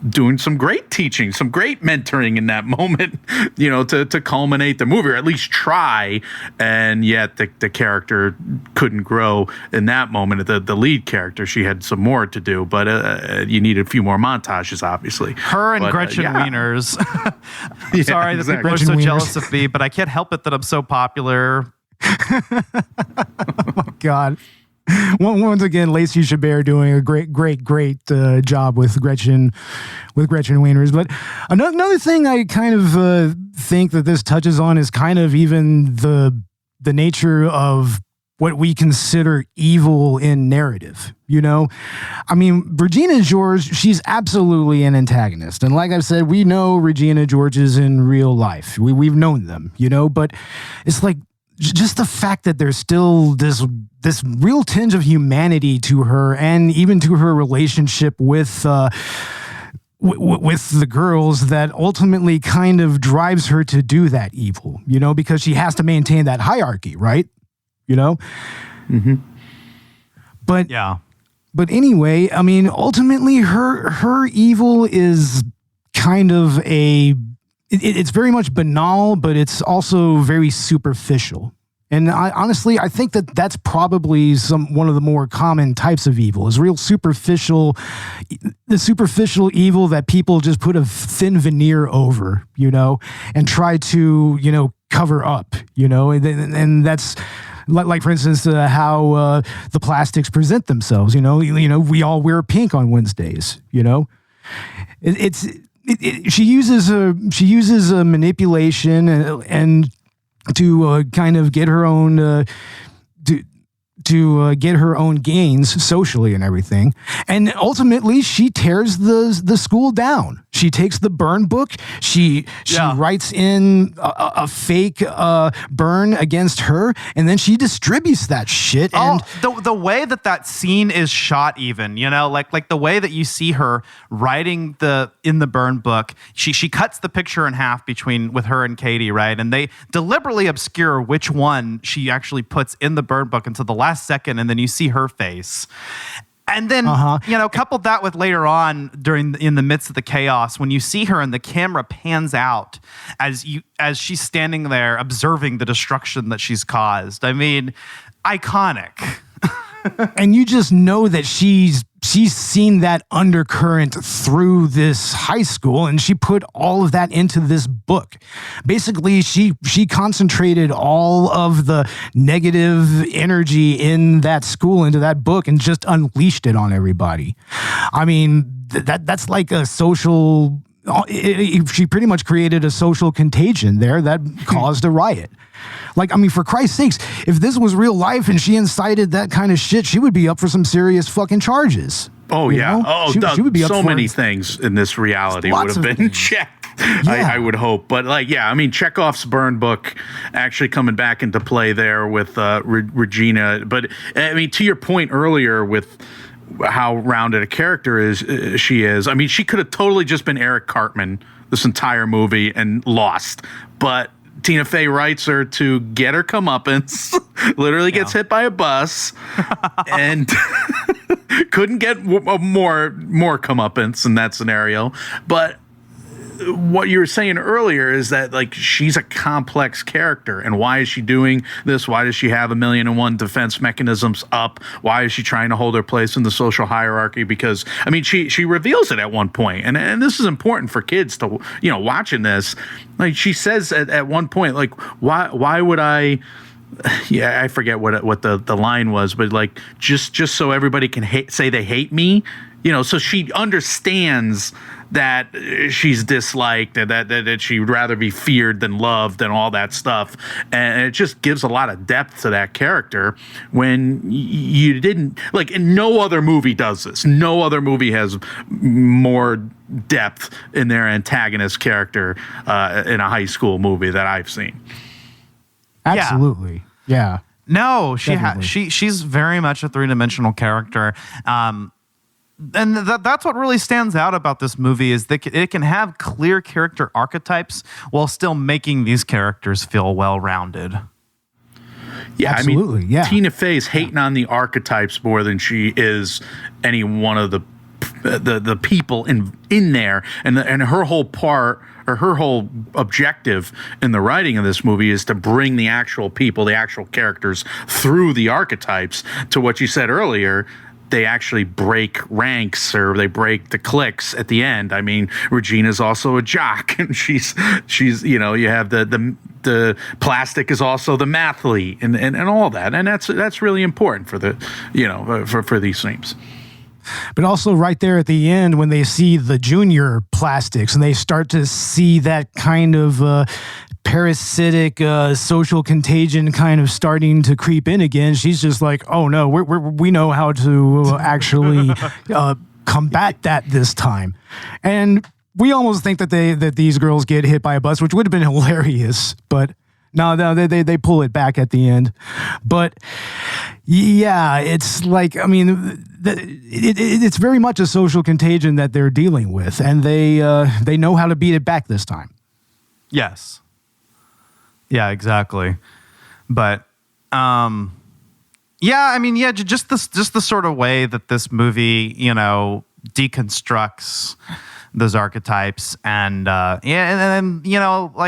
doing some great teaching, some great mentoring in that moment, to culminate the movie, or at least try. And yet the character couldn't grow in that moment. The lead character, she had some more to do, but you needed a few more montages, obviously. Her and Gretchen Wieners. I'm sorry that people are so jealous of me, but I can't help it that I'm so popular. Oh my God. Once again, Lacey Chabert doing a great job with Gretchen Wieners. But another thing I kind of think that this touches on is kind of even the nature of what we consider evil in narrative. I mean, Regina George, she's absolutely an antagonist. And like I've said, we know Regina Georges in real life. We've known them, but it's like, just the fact that there's still this real tinge of humanity to her, and even to her relationship with the girls, that ultimately kind of drives her to do that evil, because she has to maintain that hierarchy, right? Mm-hmm. But yeah. But anyway, I mean, ultimately her evil is kind of it's very much banal, but it's also very superficial. And honestly, I think that that's probably one of the more common types of evil, is the superficial evil that people just put a thin veneer over, and try to, cover up, and that's like for instance, how the plastics present themselves. We all wear pink on Wednesdays. She uses a manipulation and to kind of get her own to get her own gains socially and everything. And ultimately, she tears the school down. She takes the burn book. She writes in a fake burn against her, and then she distributes that shit. And the way that scene is shot, even like the way that you see her writing in the burn book, she cuts the picture in half with her and Katie, right? And they deliberately obscure which one she actually puts in the burn book until the last second, and then you see her face. And then, coupled that with later on in the midst of the chaos, when you see her and the camera pans out as she's standing there observing the destruction that she's caused. I mean, iconic. And you just know that she's seen that undercurrent through this high school, and she put all of that into this book. Basically, she concentrated all of the negative energy in that school into that book and just unleashed it on everybody. I mean, that's like a social... She pretty much created a social contagion there that caused a riot. Like, I mean, for Christ's sakes, if this was real life and she incited that kind of shit, she would be up for some serious fucking charges. Oh, yeah. She would be up for many things in this reality would have been checked. Yeah. I would hope. But I mean, Chekhov's burn book actually coming back into play there with Regina. But I mean, to your point earlier with how rounded a character she is. I mean, she could have totally just been Eric Cartman this entire movie and lost. But Tina Fey writes her to get her comeuppance, literally gets hit by a bus, and couldn't get more comeuppance in that scenario. But what you were saying earlier is that like she's a complex character, and why is she doing this? Why does she have 1,000,001 defense mechanisms up? Why is she trying to hold her place in the social hierarchy? Because I mean, she reveals it at one point, and this is important for kids to watching this. Like she says at one point, like why would I? Yeah, I forget what the line was, but like just so everybody can say they hate me, so she understands that she's disliked and that she'd rather be feared than loved and all that stuff. And it just gives a lot of depth to that character when you didn't like, and no other movie does this. No other movie has more depth in their antagonist character in a high school movie that I've seen. Absolutely. Yeah. No, she's very much a three-dimensional character. And that's what really stands out about this movie is that it can have clear character archetypes while still making these characters feel well-rounded. Yeah, absolutely. I mean, Tina Fey's hating on the archetypes more than she is any one of the people in there, and her whole part or her whole objective in the writing of this movie is to bring the actual people, the actual characters through the archetypes to what you said earlier. They actually break ranks or they break the cliques at the end. I mean, Regina's also a jock, and she's you have the plastic is also the mathlete and all that, and that's really important for the for these themes. But also right there at the end when they see the junior plastics and they start to see that kind of parasitic social contagion kind of starting to creep in again, she's just like, oh no, we know how to actually combat that this time. And we almost think that these girls get hit by a bus, which would have been hilarious, but no, they pull it back at the end. But yeah, it's like, I mean, it's very much a social contagion that they're dealing with, and they know how to beat it back this time. Yes. Yeah, exactly. But just the sort of way that this movie, deconstructs those archetypes and like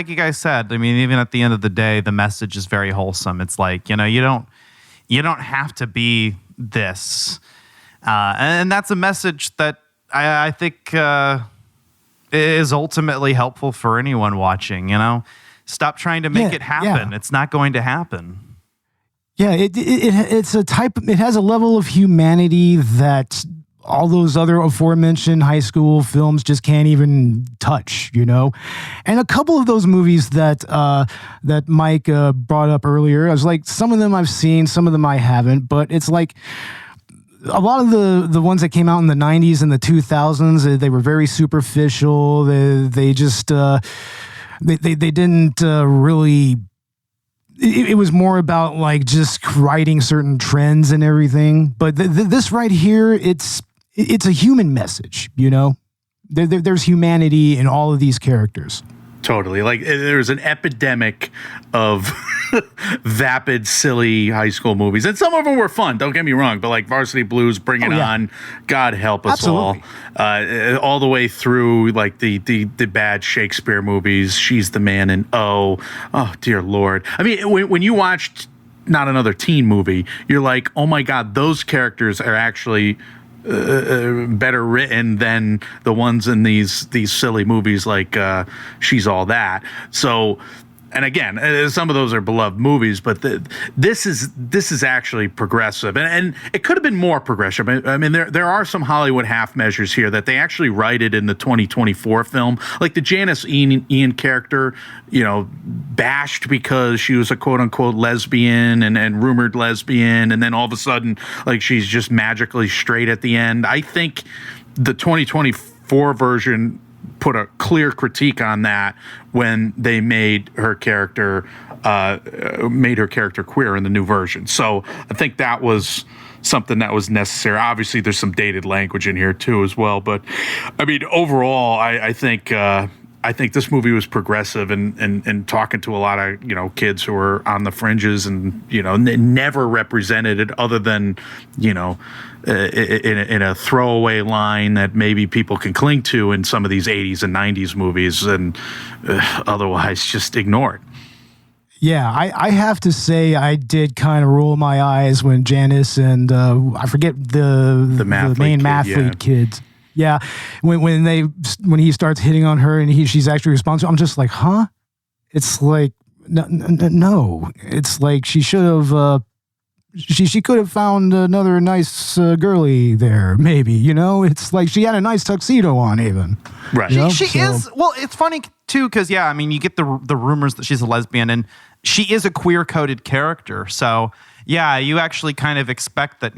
you guys said, I mean, even at the end of the day, the message is very wholesome. It's like, you don't have to be this. And that's a message that I think is ultimately helpful for anyone watching, Stop trying to make it happen. Yeah. It's not going to happen. Yeah, it's a type. It has a level of humanity that all those other aforementioned high school films just can't even touch. And a couple of those movies that Mike brought up earlier, I was like, some of them I've seen, some of them I haven't. But it's like a lot of the ones that came out in the 90s and the 2000s, they were very superficial. They just. They didn't really. It was more about like just writing certain trends and everything. But this right here, it's a human message. There's humanity in all of these characters. Totally. Like there's an epidemic of vapid, silly high school movies. And some of them were fun, don't get me wrong, but like Varsity Blues, Bring It On, God Help Us Absolutely. All the way through like the bad Shakespeare movies, She's the Man, and oh dear Lord. I mean, when you watched Not Another Teen Movie, you're like, oh my God, those characters are actually better written than the ones in these silly movies like She's All That. So, and again, some of those are beloved movies, but this is actually progressive, and it could have been more progressive. I mean, there are some Hollywood half measures here that they actually righted in the 2024 film, like the Janice Ian character, bashed because she was a quote unquote lesbian and rumored lesbian, and then all of a sudden, like she's just magically straight at the end. I think the 2024 version put a clear critique on that when they made her character queer in the new version. So I think that was something that was necessary. Obviously, there's some dated language in here too as well. But I mean, overall, I think I think this movie was progressive and talking to a lot of, kids who were on the fringes and, never represented it other than, in a throwaway line that maybe people can cling to in some of these 80s and 90s movies and otherwise just ignored. Yeah, I have to say I did kind of roll my eyes when Janice and I forget the main mathlete kids. Yeah, when he starts hitting on her and she's actually responsive, I'm just like, huh? It's like no. It's like she should have. She could have found another nice girly there, maybe. It's like she had a nice tuxedo on, even. Right. She is. Well, it's funny too because you get the rumors that she's a lesbian and she is a queer coded character. So yeah, you actually kind of expect that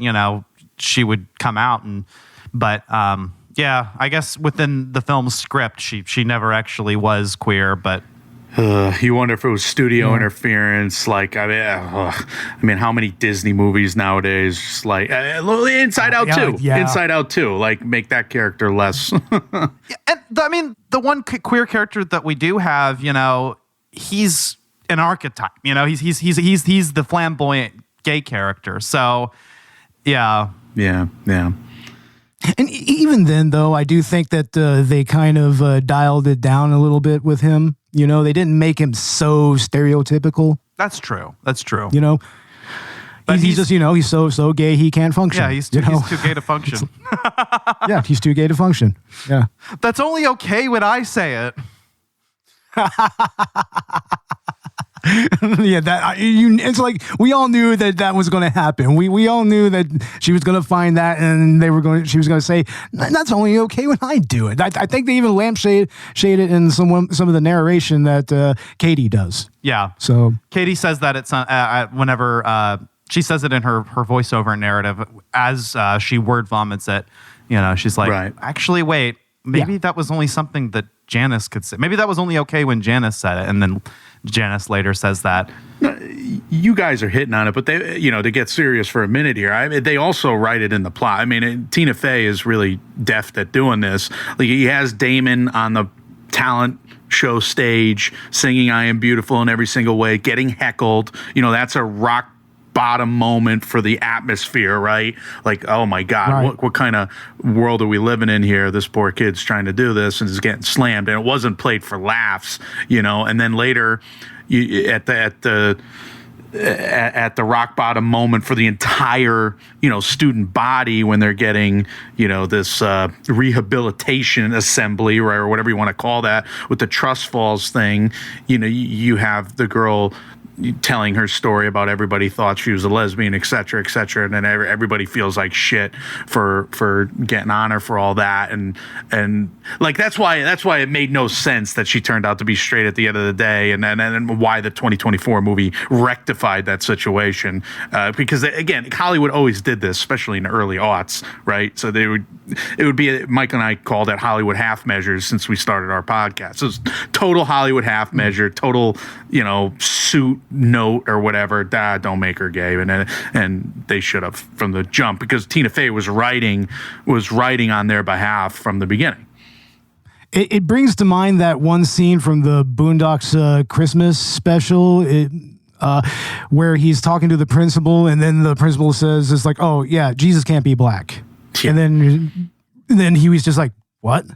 she would come out but. Yeah, I guess within the film's script, she never actually was queer, but you wonder if it was studio interference. Like, I mean, how many Disney movies nowadays? Just like Inside Out 2, Inside Out 2, like make that character less. And the one queer character that we do have, he's an archetype. He's the flamboyant gay character. So, yeah. And even then, though, I do think that they kind of dialed it down a little bit with him. They didn't make him so stereotypical. That's true. But he's just, he's so gay he can't function. Yeah, he's too gay to function. Yeah, he's too gay to function. Yeah. That's only okay when I say it. Yeah, it's like we all knew that was going to happen. We all knew that she was going to find that, and she was going to say that's only okay when I do it. I think they even lampshade it in some of the narration that Katie does. Yeah. So Katie says that it's whenever she says it in her voiceover narrative as she word vomits it. She's like, actually, wait, maybe that was only something that Janice could say. Maybe that was only okay when Janice said it, and then Janice later says that. You guys are hitting on it, but they, to get serious for a minute here, they also write it in the plot. I mean, Tina Fey is really deft at doing this. Like, he has Damon on the talent show stage singing "I Am Beautiful" in every single way, getting heckled. That's a rock bottom moment for the atmosphere, right? Like, oh my God, what kind of world are we living in here? This poor kid's trying to do this and is getting slammed, and it wasn't played for laughs, And then later, at the rock bottom moment for the entire, student body when they're getting, this rehabilitation assembly, right, or whatever you want to call that, with the trust falls thing. You have the girl telling her story about everybody thought she was a lesbian, et cetera, and then everybody feels like shit for getting on her for all that, and like that's why it made no sense that she turned out to be straight at the end of the day, and why the 2024 movie rectified that situation, because again, Hollywood always did this, especially in the early aughts, right? So it would be, Mike and I called it Hollywood half measures since we started our podcast. So it's total Hollywood half measure, total suit note or whatever. Don't make her gay, and they should have from the jump, because Tina Fey was writing on their behalf from the beginning. It brings to mind that one scene from the Boondocks Christmas special, where he's talking to the principal, and then the principal says, "It's like, oh yeah, Jesus can't be black," and then he was just like, "What?"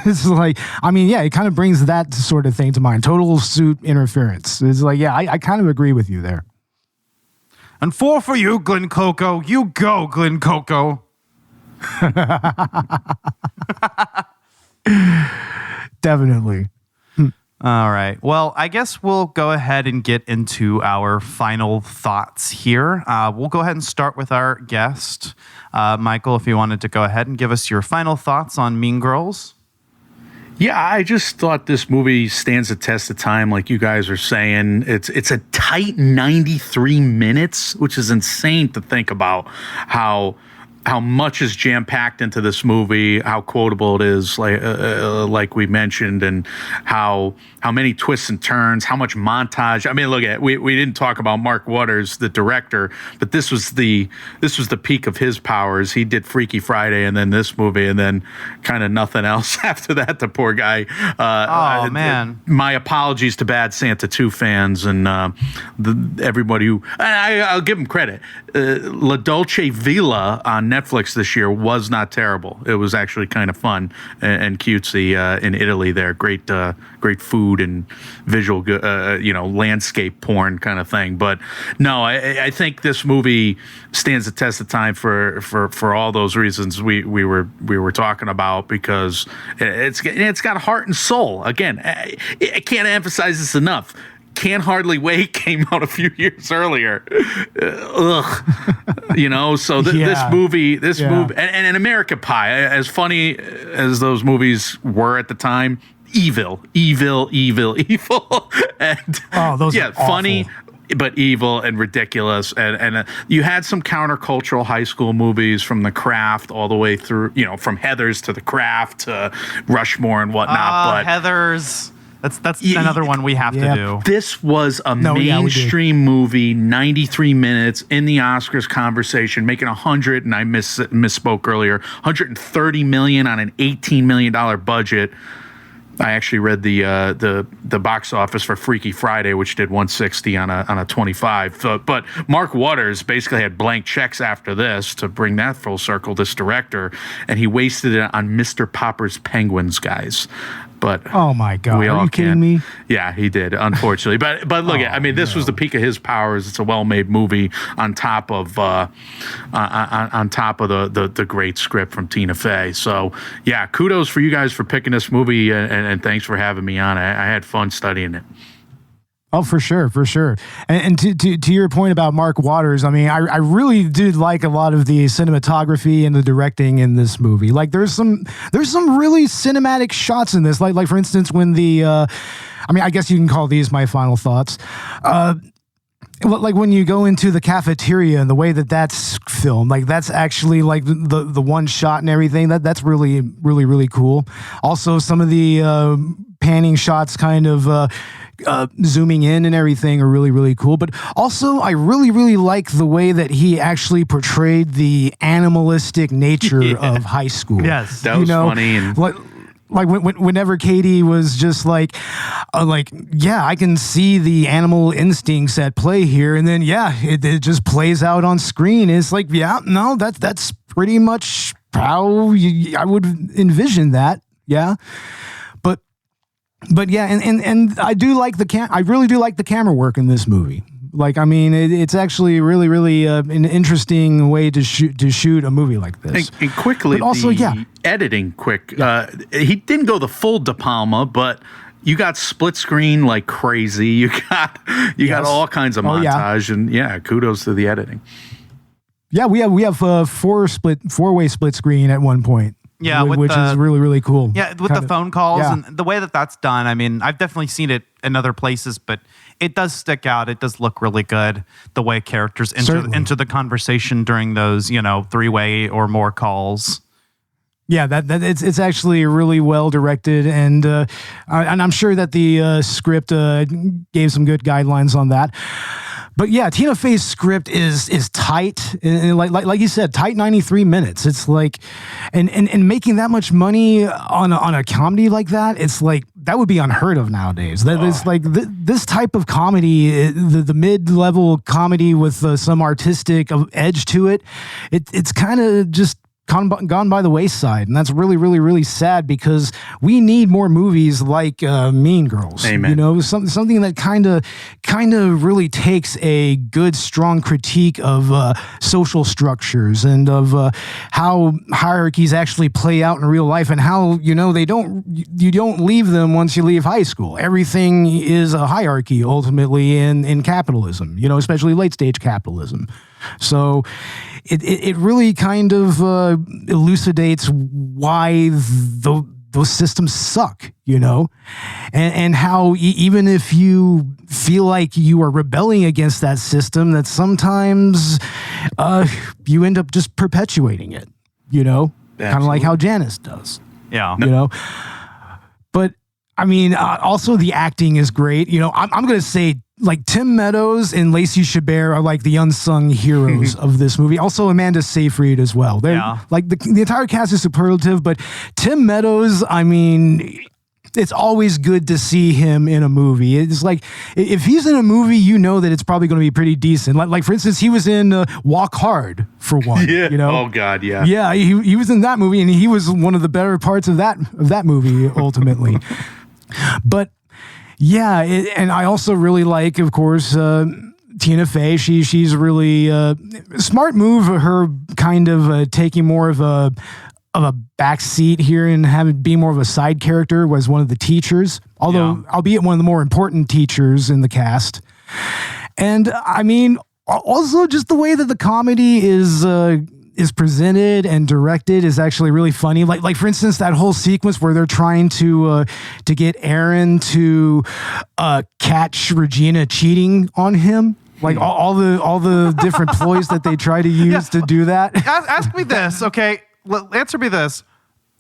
It's like, it kind of brings that sort of thing to mind. Total suit interference. It's like, yeah, I kind of agree with you there. And for you, Glen Coco. You go, Glen Coco. Definitely. All right. Well, I guess we'll go ahead and get into our final thoughts here. We'll go ahead and start with our guest. Michael, if you wanted to go ahead and give us your final thoughts on Mean Girls. Yeah, I just thought this movie stands the test of time, like you guys are saying. It's a tight 93 minutes, which is insane to think about how how much is jam-packed into this movie, how quotable it is, like we mentioned, and how many twists and turns, how much montage. I mean, look at we didn't talk about Mark Waters, the director, but this was the peak of his powers. He did Freaky Friday and then this movie, and then kind of nothing else after that. The poor guy. Man. My apologies to Bad Santa 2 fans and everybody who I'll give him credit. La Dolce Villa on Netflix this year was not terrible. It was actually kind of fun and cutesy in Italy there. Great food and visual, landscape porn kind of thing. But no, I think this movie stands the test of time for all those reasons we were talking about, because it's got heart and soul. Again, I can't emphasize this enough. Can't Hardly Wait came out a few years earlier. So this movie, and American Pie, as funny as those movies were at the time, evil. And those are funny, awful. but evil and ridiculous. And you had some countercultural high school movies, from The Craft all the way through, from Heathers to The Craft to Rushmore and whatnot. But Heathers. That's another one we have to do. This was a mainstream movie, 93 minutes in the Oscars conversation, making 100, and I misspoke earlier, 130 million on an $18 million budget. I actually read the box office for Freaky Friday, which did 160 on a 25. But Mark Waters basically had blank checks after this to bring that full circle. This director, and he wasted it on Mr. Popper's Penguins, guys. But oh my God, are you kidding me? Yeah, he did, unfortunately. But look, this was the peak of his powers. It's a well-made movie on top of the great script from Tina Fey. So yeah, kudos for you guys for picking this movie, and thanks for having me on. I had fun studying it. Oh, for sure. And to your point about Mark Waters, I mean, I really did like a lot of the cinematography and the directing in this movie. Like, there's some really cinematic shots in this. Like for instance, when I guess you can call these my final thoughts. Like when you go into the cafeteria and the way that's filmed, like that's actually like the one shot and everything. That's really, really, really cool. Also, some of the panning shots kind of zooming in and everything are really, really cool. But also, I really, really like the way that he actually portrayed the animalistic nature of high school. Yes, that was funny. And like whenever Katie was just like, I can see the animal instincts at play here, and then it just plays out on screen. It's like, that's pretty much how I would envision that. Yeah. But yeah, and I do like I really do like the camera work in this movie. Like, I mean, it's actually really, really an interesting way to shoot a movie like this. And quickly, but also, editing quick. He didn't go the full De Palma, but you got split screen like crazy. You got all kinds of montage, and kudos to the editing. Yeah, we have four-way split screen at one point. Yeah, which is really, really cool. Yeah, with the phone calls and the way that that's done. I mean, I've definitely seen it in other places, but it does stick out. It does look really good, the way characters enter the conversation during those, three-way or more calls. Yeah, it's actually really well directed, and I'm sure that the script gave some good guidelines on that. But yeah, Tina Fey's script is tight, and like you said, tight 93 minutes. It's like, and making that much money on a comedy like that, it's like that would be unheard of nowadays. It's like this type of comedy, the mid-level comedy with some artistic edge to it. It's kind of just gone by the wayside, and that's really, really, really sad, because we need more movies like Mean Girls. Amen. Something that kind of really takes a good, strong critique of social structures and of how hierarchies actually play out in real life, and how you don't leave them once you leave high school. Everything is a hierarchy ultimately in capitalism. Especially late stage capitalism. So it really kind of elucidates why those systems suck, you know, and how even if you feel like you are rebelling against that system, that sometimes you end up just perpetuating it, you know, kind of like how Janice does. Yeah. You know, but I mean, also the acting is great. You know, I'm going to say like Tim Meadows and Lacey Chabert are like the unsung heroes of this movie. Also Amanda Seyfried as well. They're like the entire cast is superlative, but Tim Meadows, I mean, it's always good to see him in a movie. It's like if he's in a movie, you know that it's probably going to be pretty decent. Like for instance, he was in Walk Hard for one. Yeah. You know? Oh God, yeah. Yeah, he was in that movie, and he was one of the better parts of that movie ultimately. But yeah, and I also really like, of course, Tina Fey. She's really smart move. Her kind of taking more of a back seat here and having be more of a side character was one of the teachers, although albeit one of the more important teachers in the cast. And I mean, also just the way that the comedy is presented and directed is actually really funny. Like for instance, that whole sequence where they're trying to get Aaron to catch Regina cheating on him. Like all the different ploys that they try to use to do that. Ask me this, okay? Answer me this.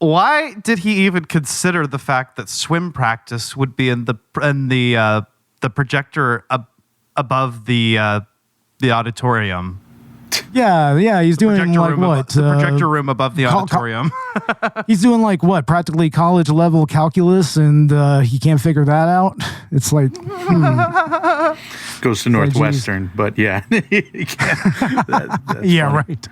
Why did he even consider the fact that swim practice would be in the projector above the auditorium? Yeah, he's doing like what? The projector room above the auditorium. He's doing like what? Practically college level calculus, and he can't figure that out. It's like goes to Northwestern, but yeah, yeah, funny. Right.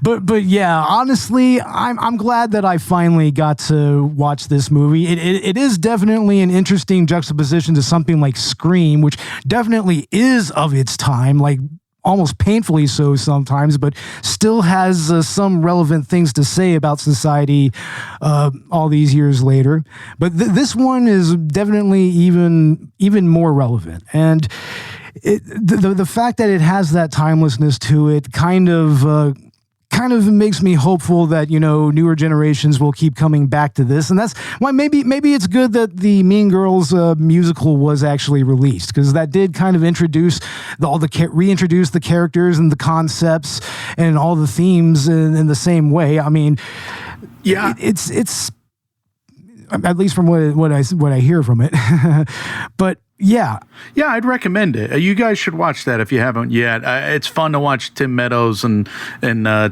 But yeah, honestly, I'm glad that I finally got to watch this movie. It is definitely an interesting juxtaposition to something like Scream, which definitely is of its time, like almost painfully so sometimes, but still has some relevant things to say about society all these years later. But this one is definitely even more relevant. And the fact that it has that timelessness to it kind of makes me hopeful that, you know, newer generations will keep coming back to this. And that's why maybe it's good that the Mean Girls musical was actually released, because that did kind of reintroduce the characters and the concepts and all the themes in the same way. I mean, yeah, it's at least from what I hear from it. But yeah, I'd recommend it. You guys should watch that if you haven't yet. It's fun to watch Tim Meadows and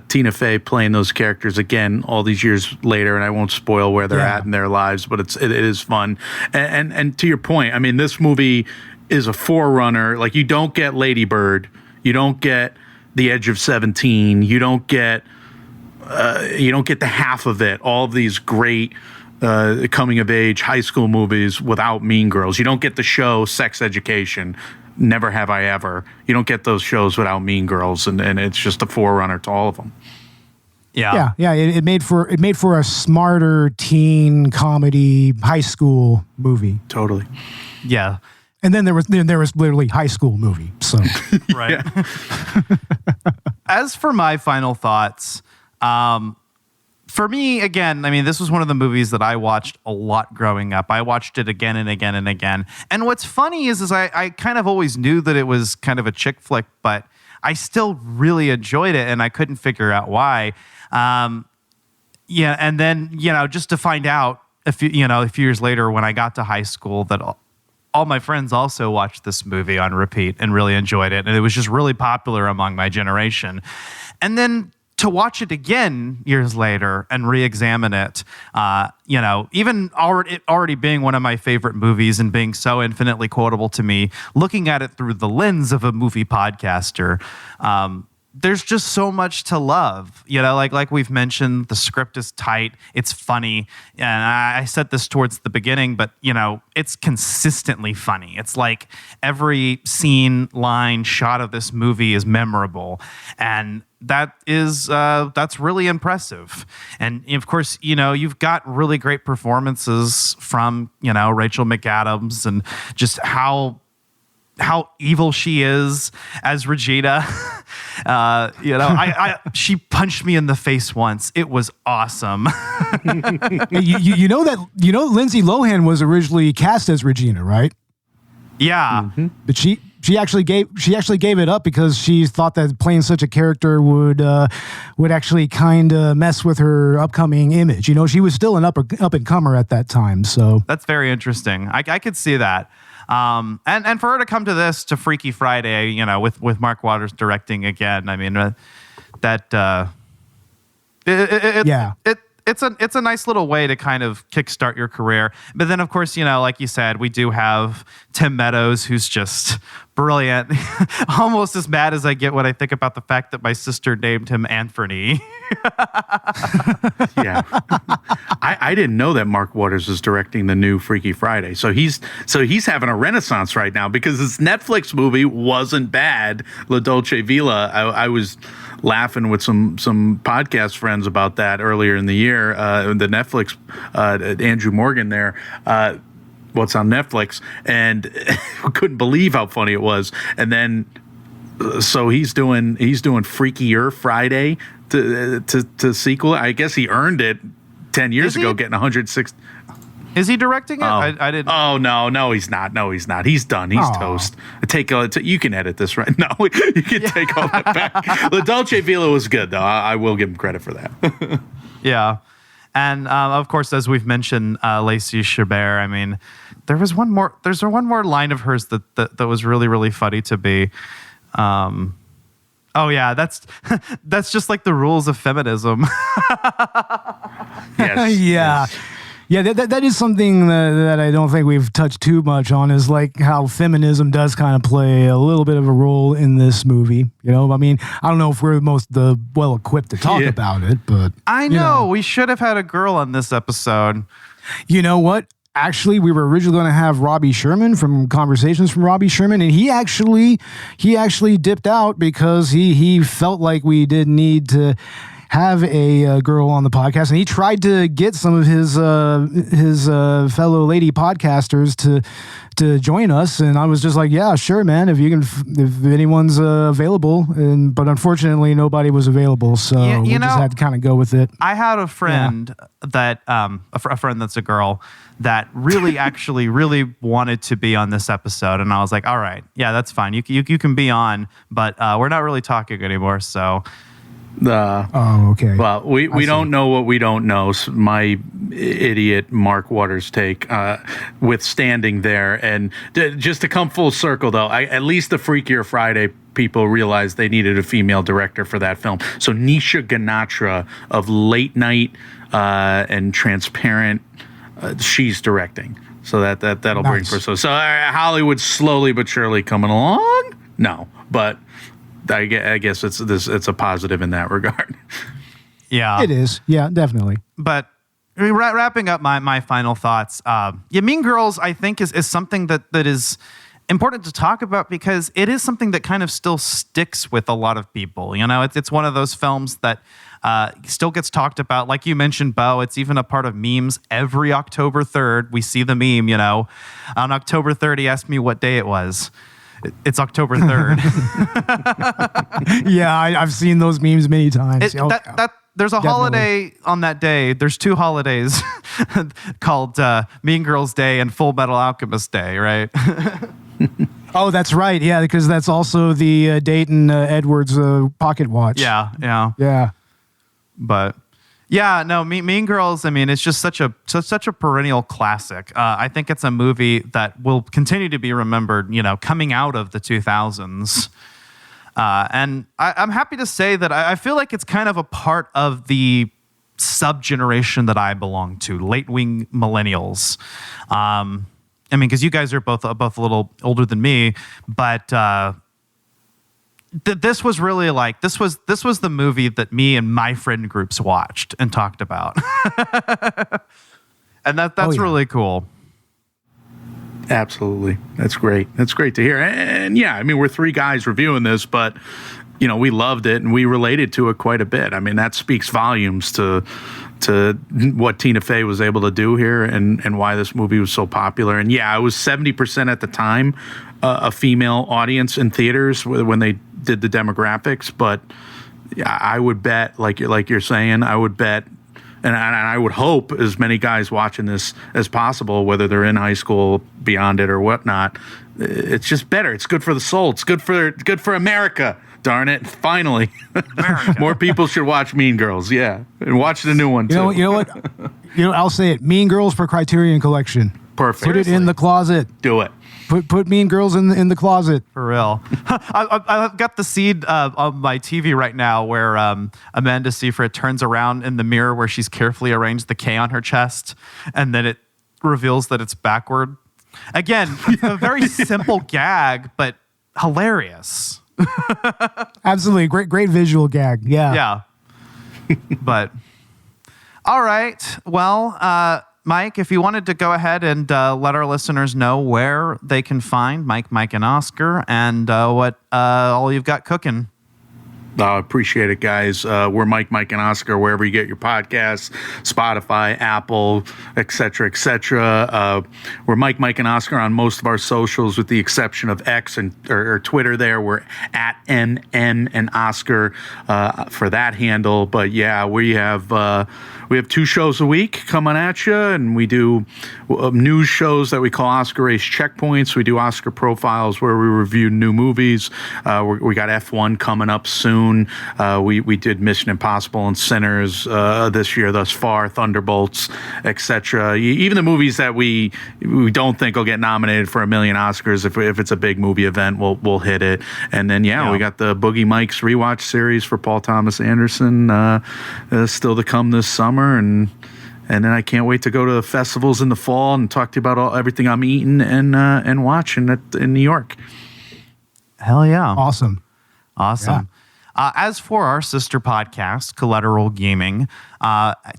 Tina Fey playing those characters again all these years later, and I won't spoil where they're at in their lives, but it is fun. And to your point, I mean, this movie is a forerunner. Like, you don't get Lady Bird, you don't get The Edge of 17, you don't get the half of it. All of these great coming of age high school movies without Mean Girls. You don't get the show Sex Education, Never Have I Ever. You don't get those shows without Mean Girls, and it's just a forerunner to all of them. Yeah. It made for a smarter teen comedy high school movie. Totally. Yeah. And then there was literally high school movie. So right. As for my final thoughts, for me, again, I mean, this was one of the movies that I watched a lot growing up. I watched it again and again and again. And what's funny is I kind of always knew that it was kind of a chick flick, but I still really enjoyed it, and I couldn't figure out why. Yeah, and then, you know, just to find out a few years later when I got to high school that all my friends also watched this movie on repeat and really enjoyed it, and it was just really popular among my generation. And then to watch it again years later and re-examine it, you know, even already being one of my favorite movies and being so infinitely quotable to me, looking at it through the lens of a movie podcaster, there's just so much to love. You know, like we've mentioned, the script is tight, it's funny, and I said this towards the beginning, but, you know, it's consistently funny. It's like every scene, line, shot of this movie is memorable, and that's really impressive. And of course, you know, you've got really great performances from, you know, Rachel McAdams, and just how how evil she is as Regina. She punched me in the face once. It was awesome. you know Lindsay Lohan was originally cast as Regina, right? Yeah. Mm-hmm. But she actually gave it up because she thought that playing such a character would actually kind of mess with her upcoming image. She was still an up and comer at that time. So that's very interesting. I could see that. And for her to come to Freaky Friday, with Mark Waters directing again, I mean, it's a nice little way to kind of kickstart your career. But then, of course, like you said, we do have Tim Meadows, who's just brilliant. Almost as mad as I get when I think about the fact that my sister named him Anthony. Yeah. I didn't know that Mark Waters is directing the new Freaky Friday. So he's having a renaissance right now because this Netflix movie wasn't bad. La Dolce Villa. I was laughing with some podcast friends about that earlier in the year. The Netflix, Andrew Morgan there, what's on Netflix, and couldn't believe how funny it was. And then, so he's doing Freakier Friday to sequel. I guess he earned it 10 years ago, getting 106. Is he directing it? Oh. I didn't. Oh no, he's not. No, he's not. He's done. He's toast. You can edit this right now. You can take all that back. La Dolce Villa was good though. I will give him credit for that. Yeah, and of course, as we've mentioned, Lacey Chabert. I mean, there's one more line of hers that was really, really funny to me. Oh yeah, that's just like the rules of feminism. Yes. Yeah. Yes. Yeah, that is something that I don't think we've touched too much on, is like how feminism does kind of play a little bit of a role in this movie. I mean, I don't know if we're the well equipped to talk about it, but I know we should have had a girl on this episode. You know what? Actually, we were originally going to have Robbie Sherman from Conversations from Robbie Sherman, and he actually dipped out because he felt like we did need to have a girl on the podcast, and he tried to get some of his fellow lady podcasters to join us, and I was just like, yeah, sure, man, if anyone's available, but unfortunately nobody was available, so we just had to kind of go with it. I had a friend that a friend that's a girl that really actually really wanted to be on this episode, and I was like, all right, yeah, that's fine, you can be on, but we're not really talking anymore, so. Okay. Well, we don't know what we don't know. My idiot Mark Waters take withstanding there. And just to come full circle, though, at least the Freakier Friday people realized they needed a female director for that film. So Nisha Ganatra of Late Night and Transparent, she's directing. So that'll bring for so Hollywood's slowly but surely coming along. No, but I guess it's a positive in that regard. Yeah, it is. Yeah, definitely. But wrapping up my final thoughts. Mean Girls, I think, is something that is important to talk about because it is something that kind of still sticks with a lot of people. It's one of those films that still gets talked about. Like you mentioned, Bo, it's even a part of memes. Every October 3rd, we see the meme. On October 3rd, he asked me what day it was. It's October 3rd. Yeah, I've seen those memes many times. There's a holiday on that day. There's two holidays called Mean Girls Day and Full Metal Alchemist Day, right? Oh, that's right. Yeah, because that's also the Dayton Edwards pocket watch. Yeah. But yeah, no, Mean Girls, I mean, it's just such a perennial classic. I think it's a movie that will continue to be remembered, coming out of the 2000s. And I'm happy to say that I feel like it's kind of a part of the sub-generation that I belong to, late-wing millennials. Because you guys are both a little older than me, but this was really this was the movie that me and my friend groups watched and talked about. And that's really cool. Absolutely. That's great. That's great to hear. And yeah, I mean, we're three guys reviewing this, but we loved it and we related to it quite a bit. I mean, that speaks volumes to what Tina Fey was able to do here and why this movie was so popular. And yeah, it was 70% at the time, a female audience in theaters when they did the demographics. But I would bet, like you're saying, I would bet, and I would hope as many guys watching this as possible, whether they're in high school, beyond it, or whatnot. It's just better. It's good for the soul. It's good for America. Darn it! Finally, more people should watch Mean Girls. Yeah, and watch the new one too. You know what? I'll say it. Mean Girls for Criterion Collection. Perfect. Put it in the closet. Do it. Put Mean Girls in the closet. For real. I've got the seed on my TV right now where Amanda Seyfried turns around in the mirror where she's carefully arranged the K on her chest, and then it reveals that it's backward. Again, a very simple gag, but hilarious. Absolutely. Great visual gag. Yeah. But all right. Well, Mike, if you wanted to go ahead and let our listeners know where they can find Mike, and Oscar, and what all you've got cooking. I appreciate it, guys. We're Mike, and Oscar, wherever you get your podcasts, Spotify, Apple, et cetera, et cetera. We're Mike, and Oscar on most of our socials, with the exception of X or Twitter. There, we're at MN and Oscar for that handle. But yeah, we have 2 shows a week coming at you, and we do news shows that we call Oscar Race Checkpoints. We do Oscar Profiles, where we review new movies. We got F1 coming up soon. We did Mission Impossible and Sinners this year thus far, Thunderbolts, etc. Even the movies that we don't think will get nominated for a million Oscars, if it's a big movie event, we'll hit it. And then we got the Boogie Mike's rewatch series for Paul Thomas Anderson still to come this summer, and then I can't wait to go to the festivals in the fall and talk to you about everything I'm eating and watching in New York. Hell yeah! Awesome. Yeah. As for our sister podcast, Collateral Gaming,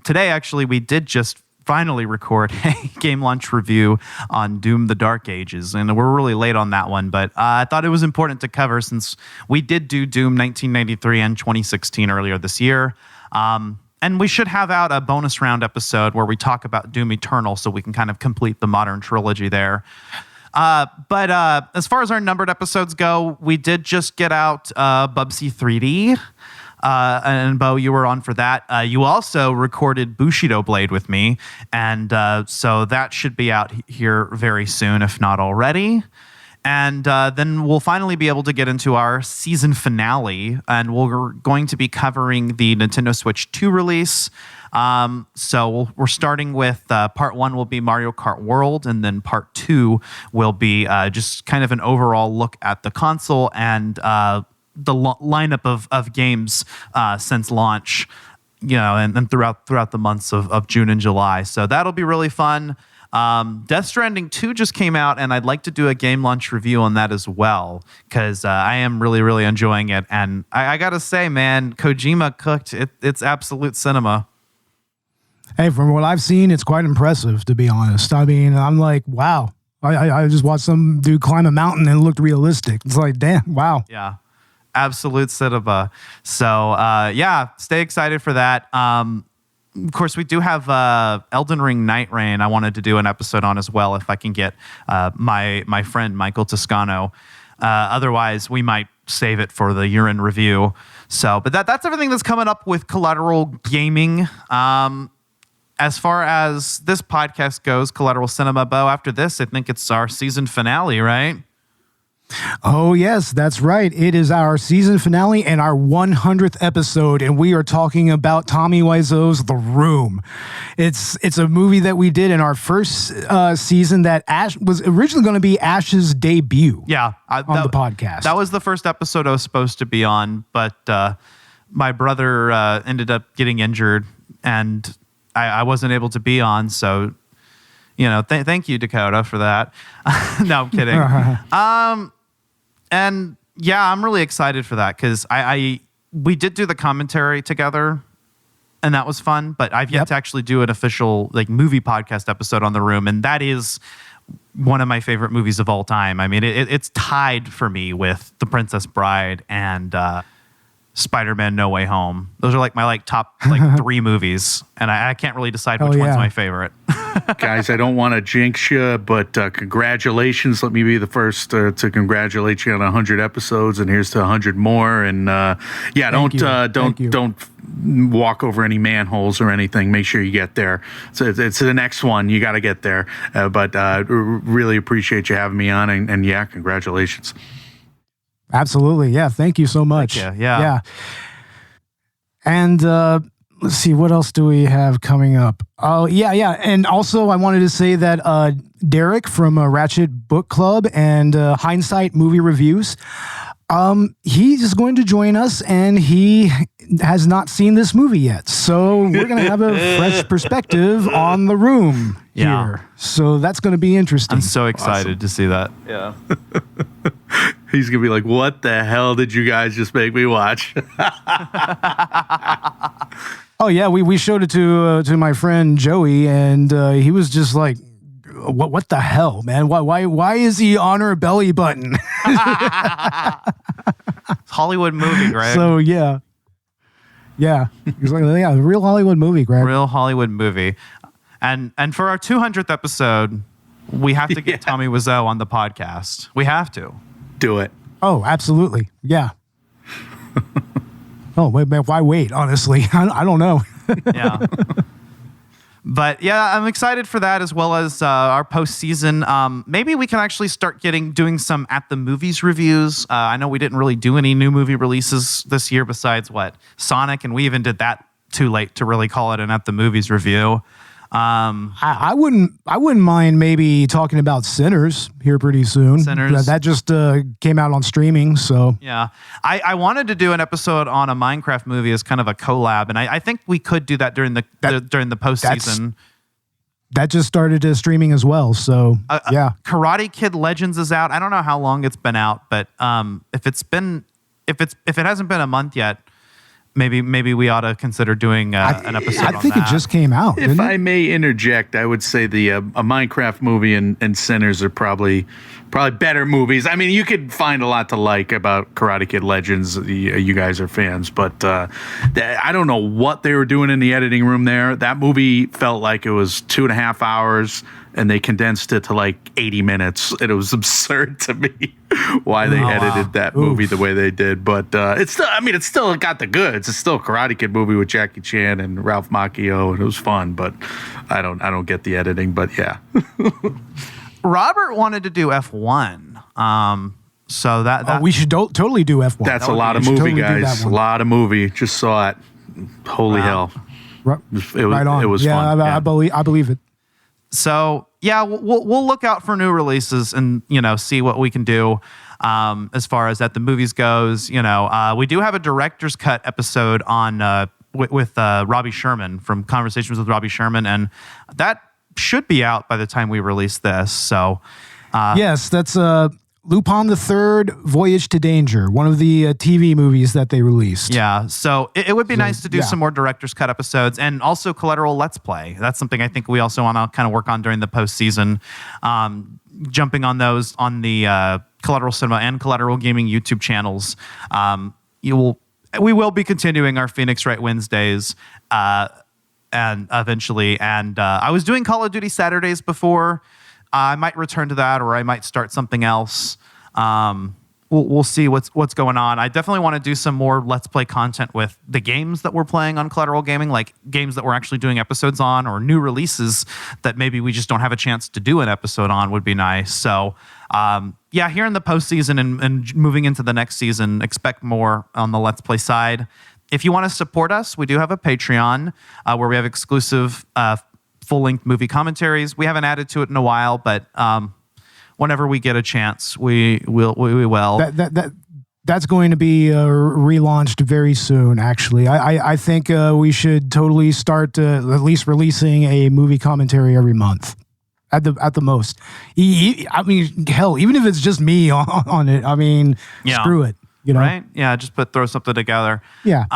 today actually we did just finally record a game launch review on Doom: The Dark Ages, and we're really late on that one, but I thought it was important to cover since we did do Doom 1993 and 2016 earlier this year. And we should have out a bonus round episode where we talk about Doom Eternal, so we can kind of complete the modern trilogy there. But as far as our numbered episodes go, we did just get out Bubsy 3D. And Bo, you were on for that. You also recorded Bushido Blade with me. And so that should be out here very soon, if not already. And then we'll finally be able to get into our season finale. And we're going to be covering the Nintendo Switch 2 release. So we're starting with part 1 will be Mario Kart World, and then part 2 will be just kind of an overall look at the console and the lineup of games since launch, and throughout the months of June and July. So that'll be really fun. Death Stranding 2 just came out, and I'd like to do a game launch review on that as well, because I am really, really enjoying it. And I gotta say, man, Kojima cooked. It's absolute cinema. Hey, from what I've seen, it's quite impressive, to be honest. I mean, I'm like, wow. I just watched some dude climb a mountain and it looked realistic. It's like, damn, wow. Yeah, absolute cinema. So, stay excited for that. Of course, we do have Elden Ring Night Rain I wanted to do an episode on as well, if I can get my friend Michael Toscano. Otherwise, we might save it for the year-end review. So, but that's everything that's coming up with Collateral Gaming. As far as this podcast goes, Collateral Cinema, Bo, after this, I think it's our season finale, right? Oh, yes, that's right. It is our season finale and our 100th episode, and we are talking about Tommy Wiseau's The Room. It's a movie that we did in our first season that Ash was originally going to be Ash's debut on the podcast. That was the first episode I was supposed to be on, but my brother ended up getting injured, and I wasn't able to be on, so thank you, Dakota, for that. No, I'm kidding. And yeah, I'm really excited for that because we did do the commentary together, and that was fun. But I've yet to actually do an official movie podcast episode on The Room, and that is one of my favorite movies of all time. I mean, it's tied for me with The Princess Bride and Spider-Man No Way Home. Those are my top 3 movies, and I can't really decide which one's my favorite. Guys, I don't want to jinx you, but congratulations. Let me be the first to congratulate you on 100 episodes, and here's to 100 more. And don't walk over any manholes or anything. Make sure you get there. So it's the next one. You got to get there. But really appreciate you having me on, and yeah, congratulations. Absolutely. Yeah. Thank you so much. Yeah. And let's see, what else do we have coming up? Oh, yeah. And also, I wanted to say that Derek from Ratchet Book Club and Hindsight Movie Reviews, he's going to join us, and he has not seen this movie yet. So we're going to have a fresh perspective on The Room here. So that's going to be interesting. I'm so excited to see that. Yeah. He's going to be like, what the hell did you guys just make me watch? Oh, yeah. We showed it to my friend Joey, and he was just like, what the hell, man? Why is he on her belly button? Hollywood movie, Greg. So, yeah. He's like, yeah, real Hollywood movie, Greg. Real Hollywood movie. And for our 200th episode, we have to get Tommy Wiseau on the podcast. We have to. Do it. Oh, absolutely. Yeah. Oh, why wait? Honestly, I don't know. Yeah. But yeah, I'm excited for that, as well as our postseason. Maybe we can actually start doing some at the movies reviews. I know we didn't really do any new movie releases this year besides Sonic, and we even did that too late to really call it an at the movies review. I wouldn't mind maybe talking about Sinners here pretty soon. Sinners. That just came out on streaming, so. Yeah. I wanted to do an episode on a Minecraft movie as kind of a collab, and I think we could do that during the postseason. That just started streaming as well, so yeah. Karate Kid Legends is out. I don't know how long it's been out, but if it hasn't been a month yet, maybe we ought to consider doing an episode on that. I think it just came out. If I may interject, I would say a Minecraft movie and Sinners are probably better movies. I mean, you could find a lot to like about Karate Kid Legends. You guys are fans, but I don't know what they were doing in the editing room there. That movie felt like it was 2.5 hours, and they condensed it to 80 minutes. And it was absurd to me why they edited that movie the way they did. But it's still got the goods. It's still a Karate Kid movie with Jackie Chan and Ralph Macchio, and it was fun. But I don't get the editing. But yeah. Robert wanted to do F1. So that we should totally do F1. That's a lot of movie, guys. A lot of movie. Just saw it. Holy hell. Right on. It was fun. I believe it. So yeah, we'll look out for new releases and see what we can do as far as at the movies goes. We do have a director's cut episode on with Robbie Sherman from Conversations with Robbie Sherman, and that should be out by the time we release this. So yes, that's Lupin the Third: Voyage to Danger, one of the TV movies that they released. Yeah, so it would be nice to do some more director's cut episodes, and also Collateral Let's Play. That's something I think we also want to kind of work on during the postseason. Jumping on those on the Collateral Cinema and Collateral Gaming YouTube channels. We will be continuing our Phoenix Wright Wednesdays, and eventually. And I was doing Call of Duty Saturdays before. I might return to that, or I might start something else. We'll see what's going on. I definitely want to do some more Let's Play content with the games that we're playing on Collateral Gaming, like games that we're actually doing episodes on, or new releases that maybe we just don't have a chance to do an episode on would be nice. So here in the postseason and moving into the next season, expect more on the Let's Play side. If you want to support us, we do have a Patreon where we have exclusive full-length movie commentaries. We haven't added to it in a while, but whenever we get a chance, we will. That's going to be relaunched very soon. Actually, I think we should totally start at least releasing a movie commentary every month, at the most. I mean, hell, even if it's just me on it. I mean, screw it. Right? Yeah, just throw something together. Yeah.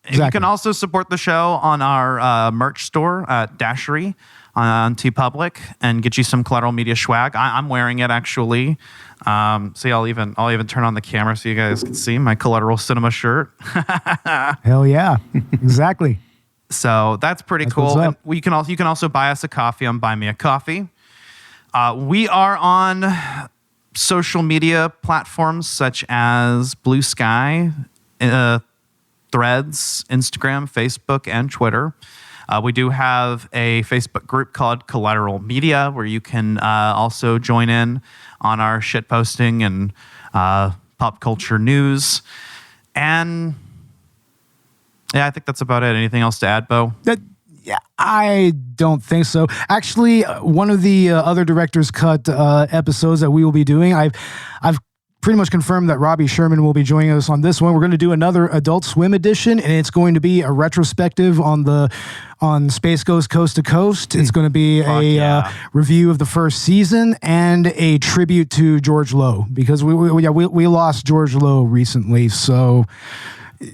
Exactly. You can also support the show on our merch store at Dashery. on TeePublic and get you some Collateral Media swag. I'm wearing it actually. See, I'll even turn on the camera so you guys can see my Collateral Cinema shirt. Hell yeah, exactly. So that's pretty cool. And you can also buy us a coffee on Buy Me a Coffee. We are on social media platforms such as Blue Sky, Threads, Instagram, Facebook, and Twitter. We do have a Facebook group called Collateral Media where you can also join in on our shit posting and pop culture news. And yeah, I think that's about it. Anything else to add, Bo? Yeah, I don't think so. Actually, one of the other director's cut episodes that we will be doing, I've pretty much confirmed that Robbie Sherman will be joining us on this one. We're going to do another Adult Swim edition, and it's going to be a retrospective on Space Ghost Coast to Coast. It's going to be a review of the first season and a tribute to George Lowe, because we lost George Lowe recently. So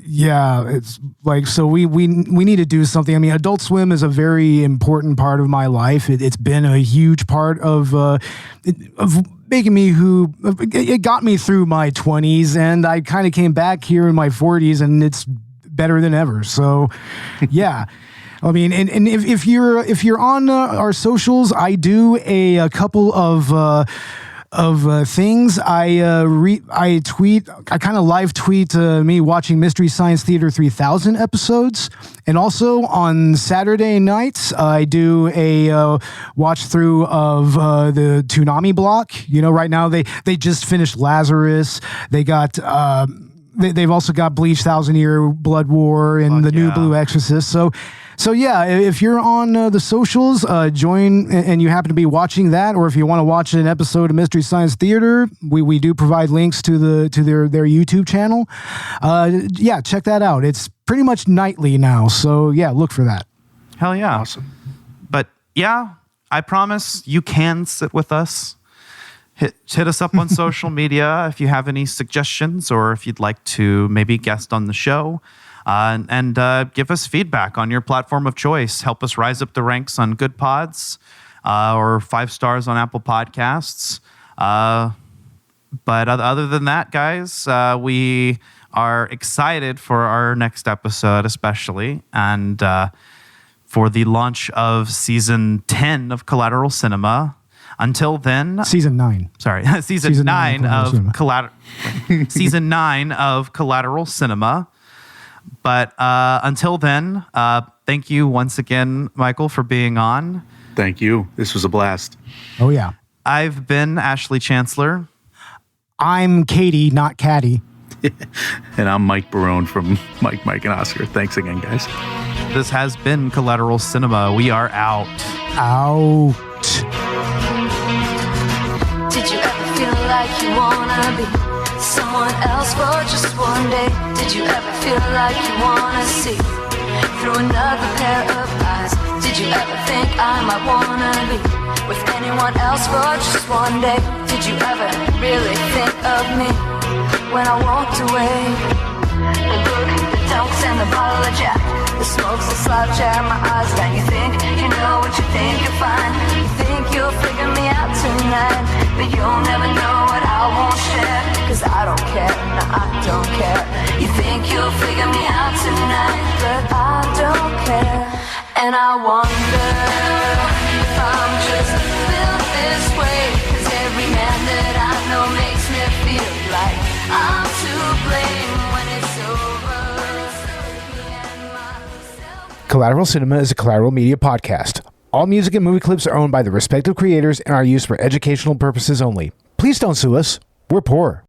yeah, it's like, so we need to do something. I mean, Adult Swim is a very important part of my life. It's been a huge part of making me who it got me through my 20s, and I kind of came back here in my 40s, and it's better than ever. So yeah. I mean, and if you're on our socials, I do a couple of things. I tweet. I kind of live tweet me watching Mystery Science Theater 3000 episodes, and also on Saturday nights I do a watch through of the Toonami block. You know, right now they just finished Lazarus. They got. They've also got Bleach, Thousand Year Blood War, and the new Blue Exorcist. So yeah, if you're on the socials, join, and you happen to be watching that, or if you want to watch an episode of Mystery Science Theater, we do provide links to their YouTube channel. Yeah, check that out. It's pretty much nightly now, so yeah, look for that. Hell yeah. Awesome. But yeah, I promise you can sit with us. Hit us up on social media if you have any suggestions, or if you'd like to maybe guest on the show. And give us feedback on your platform of choice. Help us rise up the ranks on Good Pods, or 5 stars on Apple Podcasts. But other than that, guys, we are excited for our next episode, especially, and for the launch of season 10 of Collateral Cinema. Until then, season 9. Sorry, season 9 of Collateral. Season 9 of Collateral Cinema. But until then, thank you once again, Michael, for being on. Thank you. This was a blast. Oh, yeah. I've been Ashley Chancellor. I'm Katie, not Caddy. And I'm Mike Barone from Mike, and Oscar. Thanks again, guys. This has been Collateral Cinema. We are out. Out. Did you ever feel like you wanna be someone else for just one day? Did you ever feel like you wanna see through another pair of eyes? Did you ever think I might wanna be with anyone else for just one day? Did you ever really think of me when I walked away? The book, the dunks, and the bottle of Jack, the smoke's a slouch at my eyes. Now you think you know what you think you'll find. You think you'll figure me out tonight, but you'll never know what I won't share. Cause I don't care, no I don't care. You think you'll figure me out tonight, but I don't care. And I wonder if I'm just built this way. Cause every man that I know makes me feel like I'm to blame when it's over. Collateral Cinema is a Collateral Media podcast. All music and movie clips are owned by the respective creators and are used for educational purposes only. Please don't sue us. We're poor.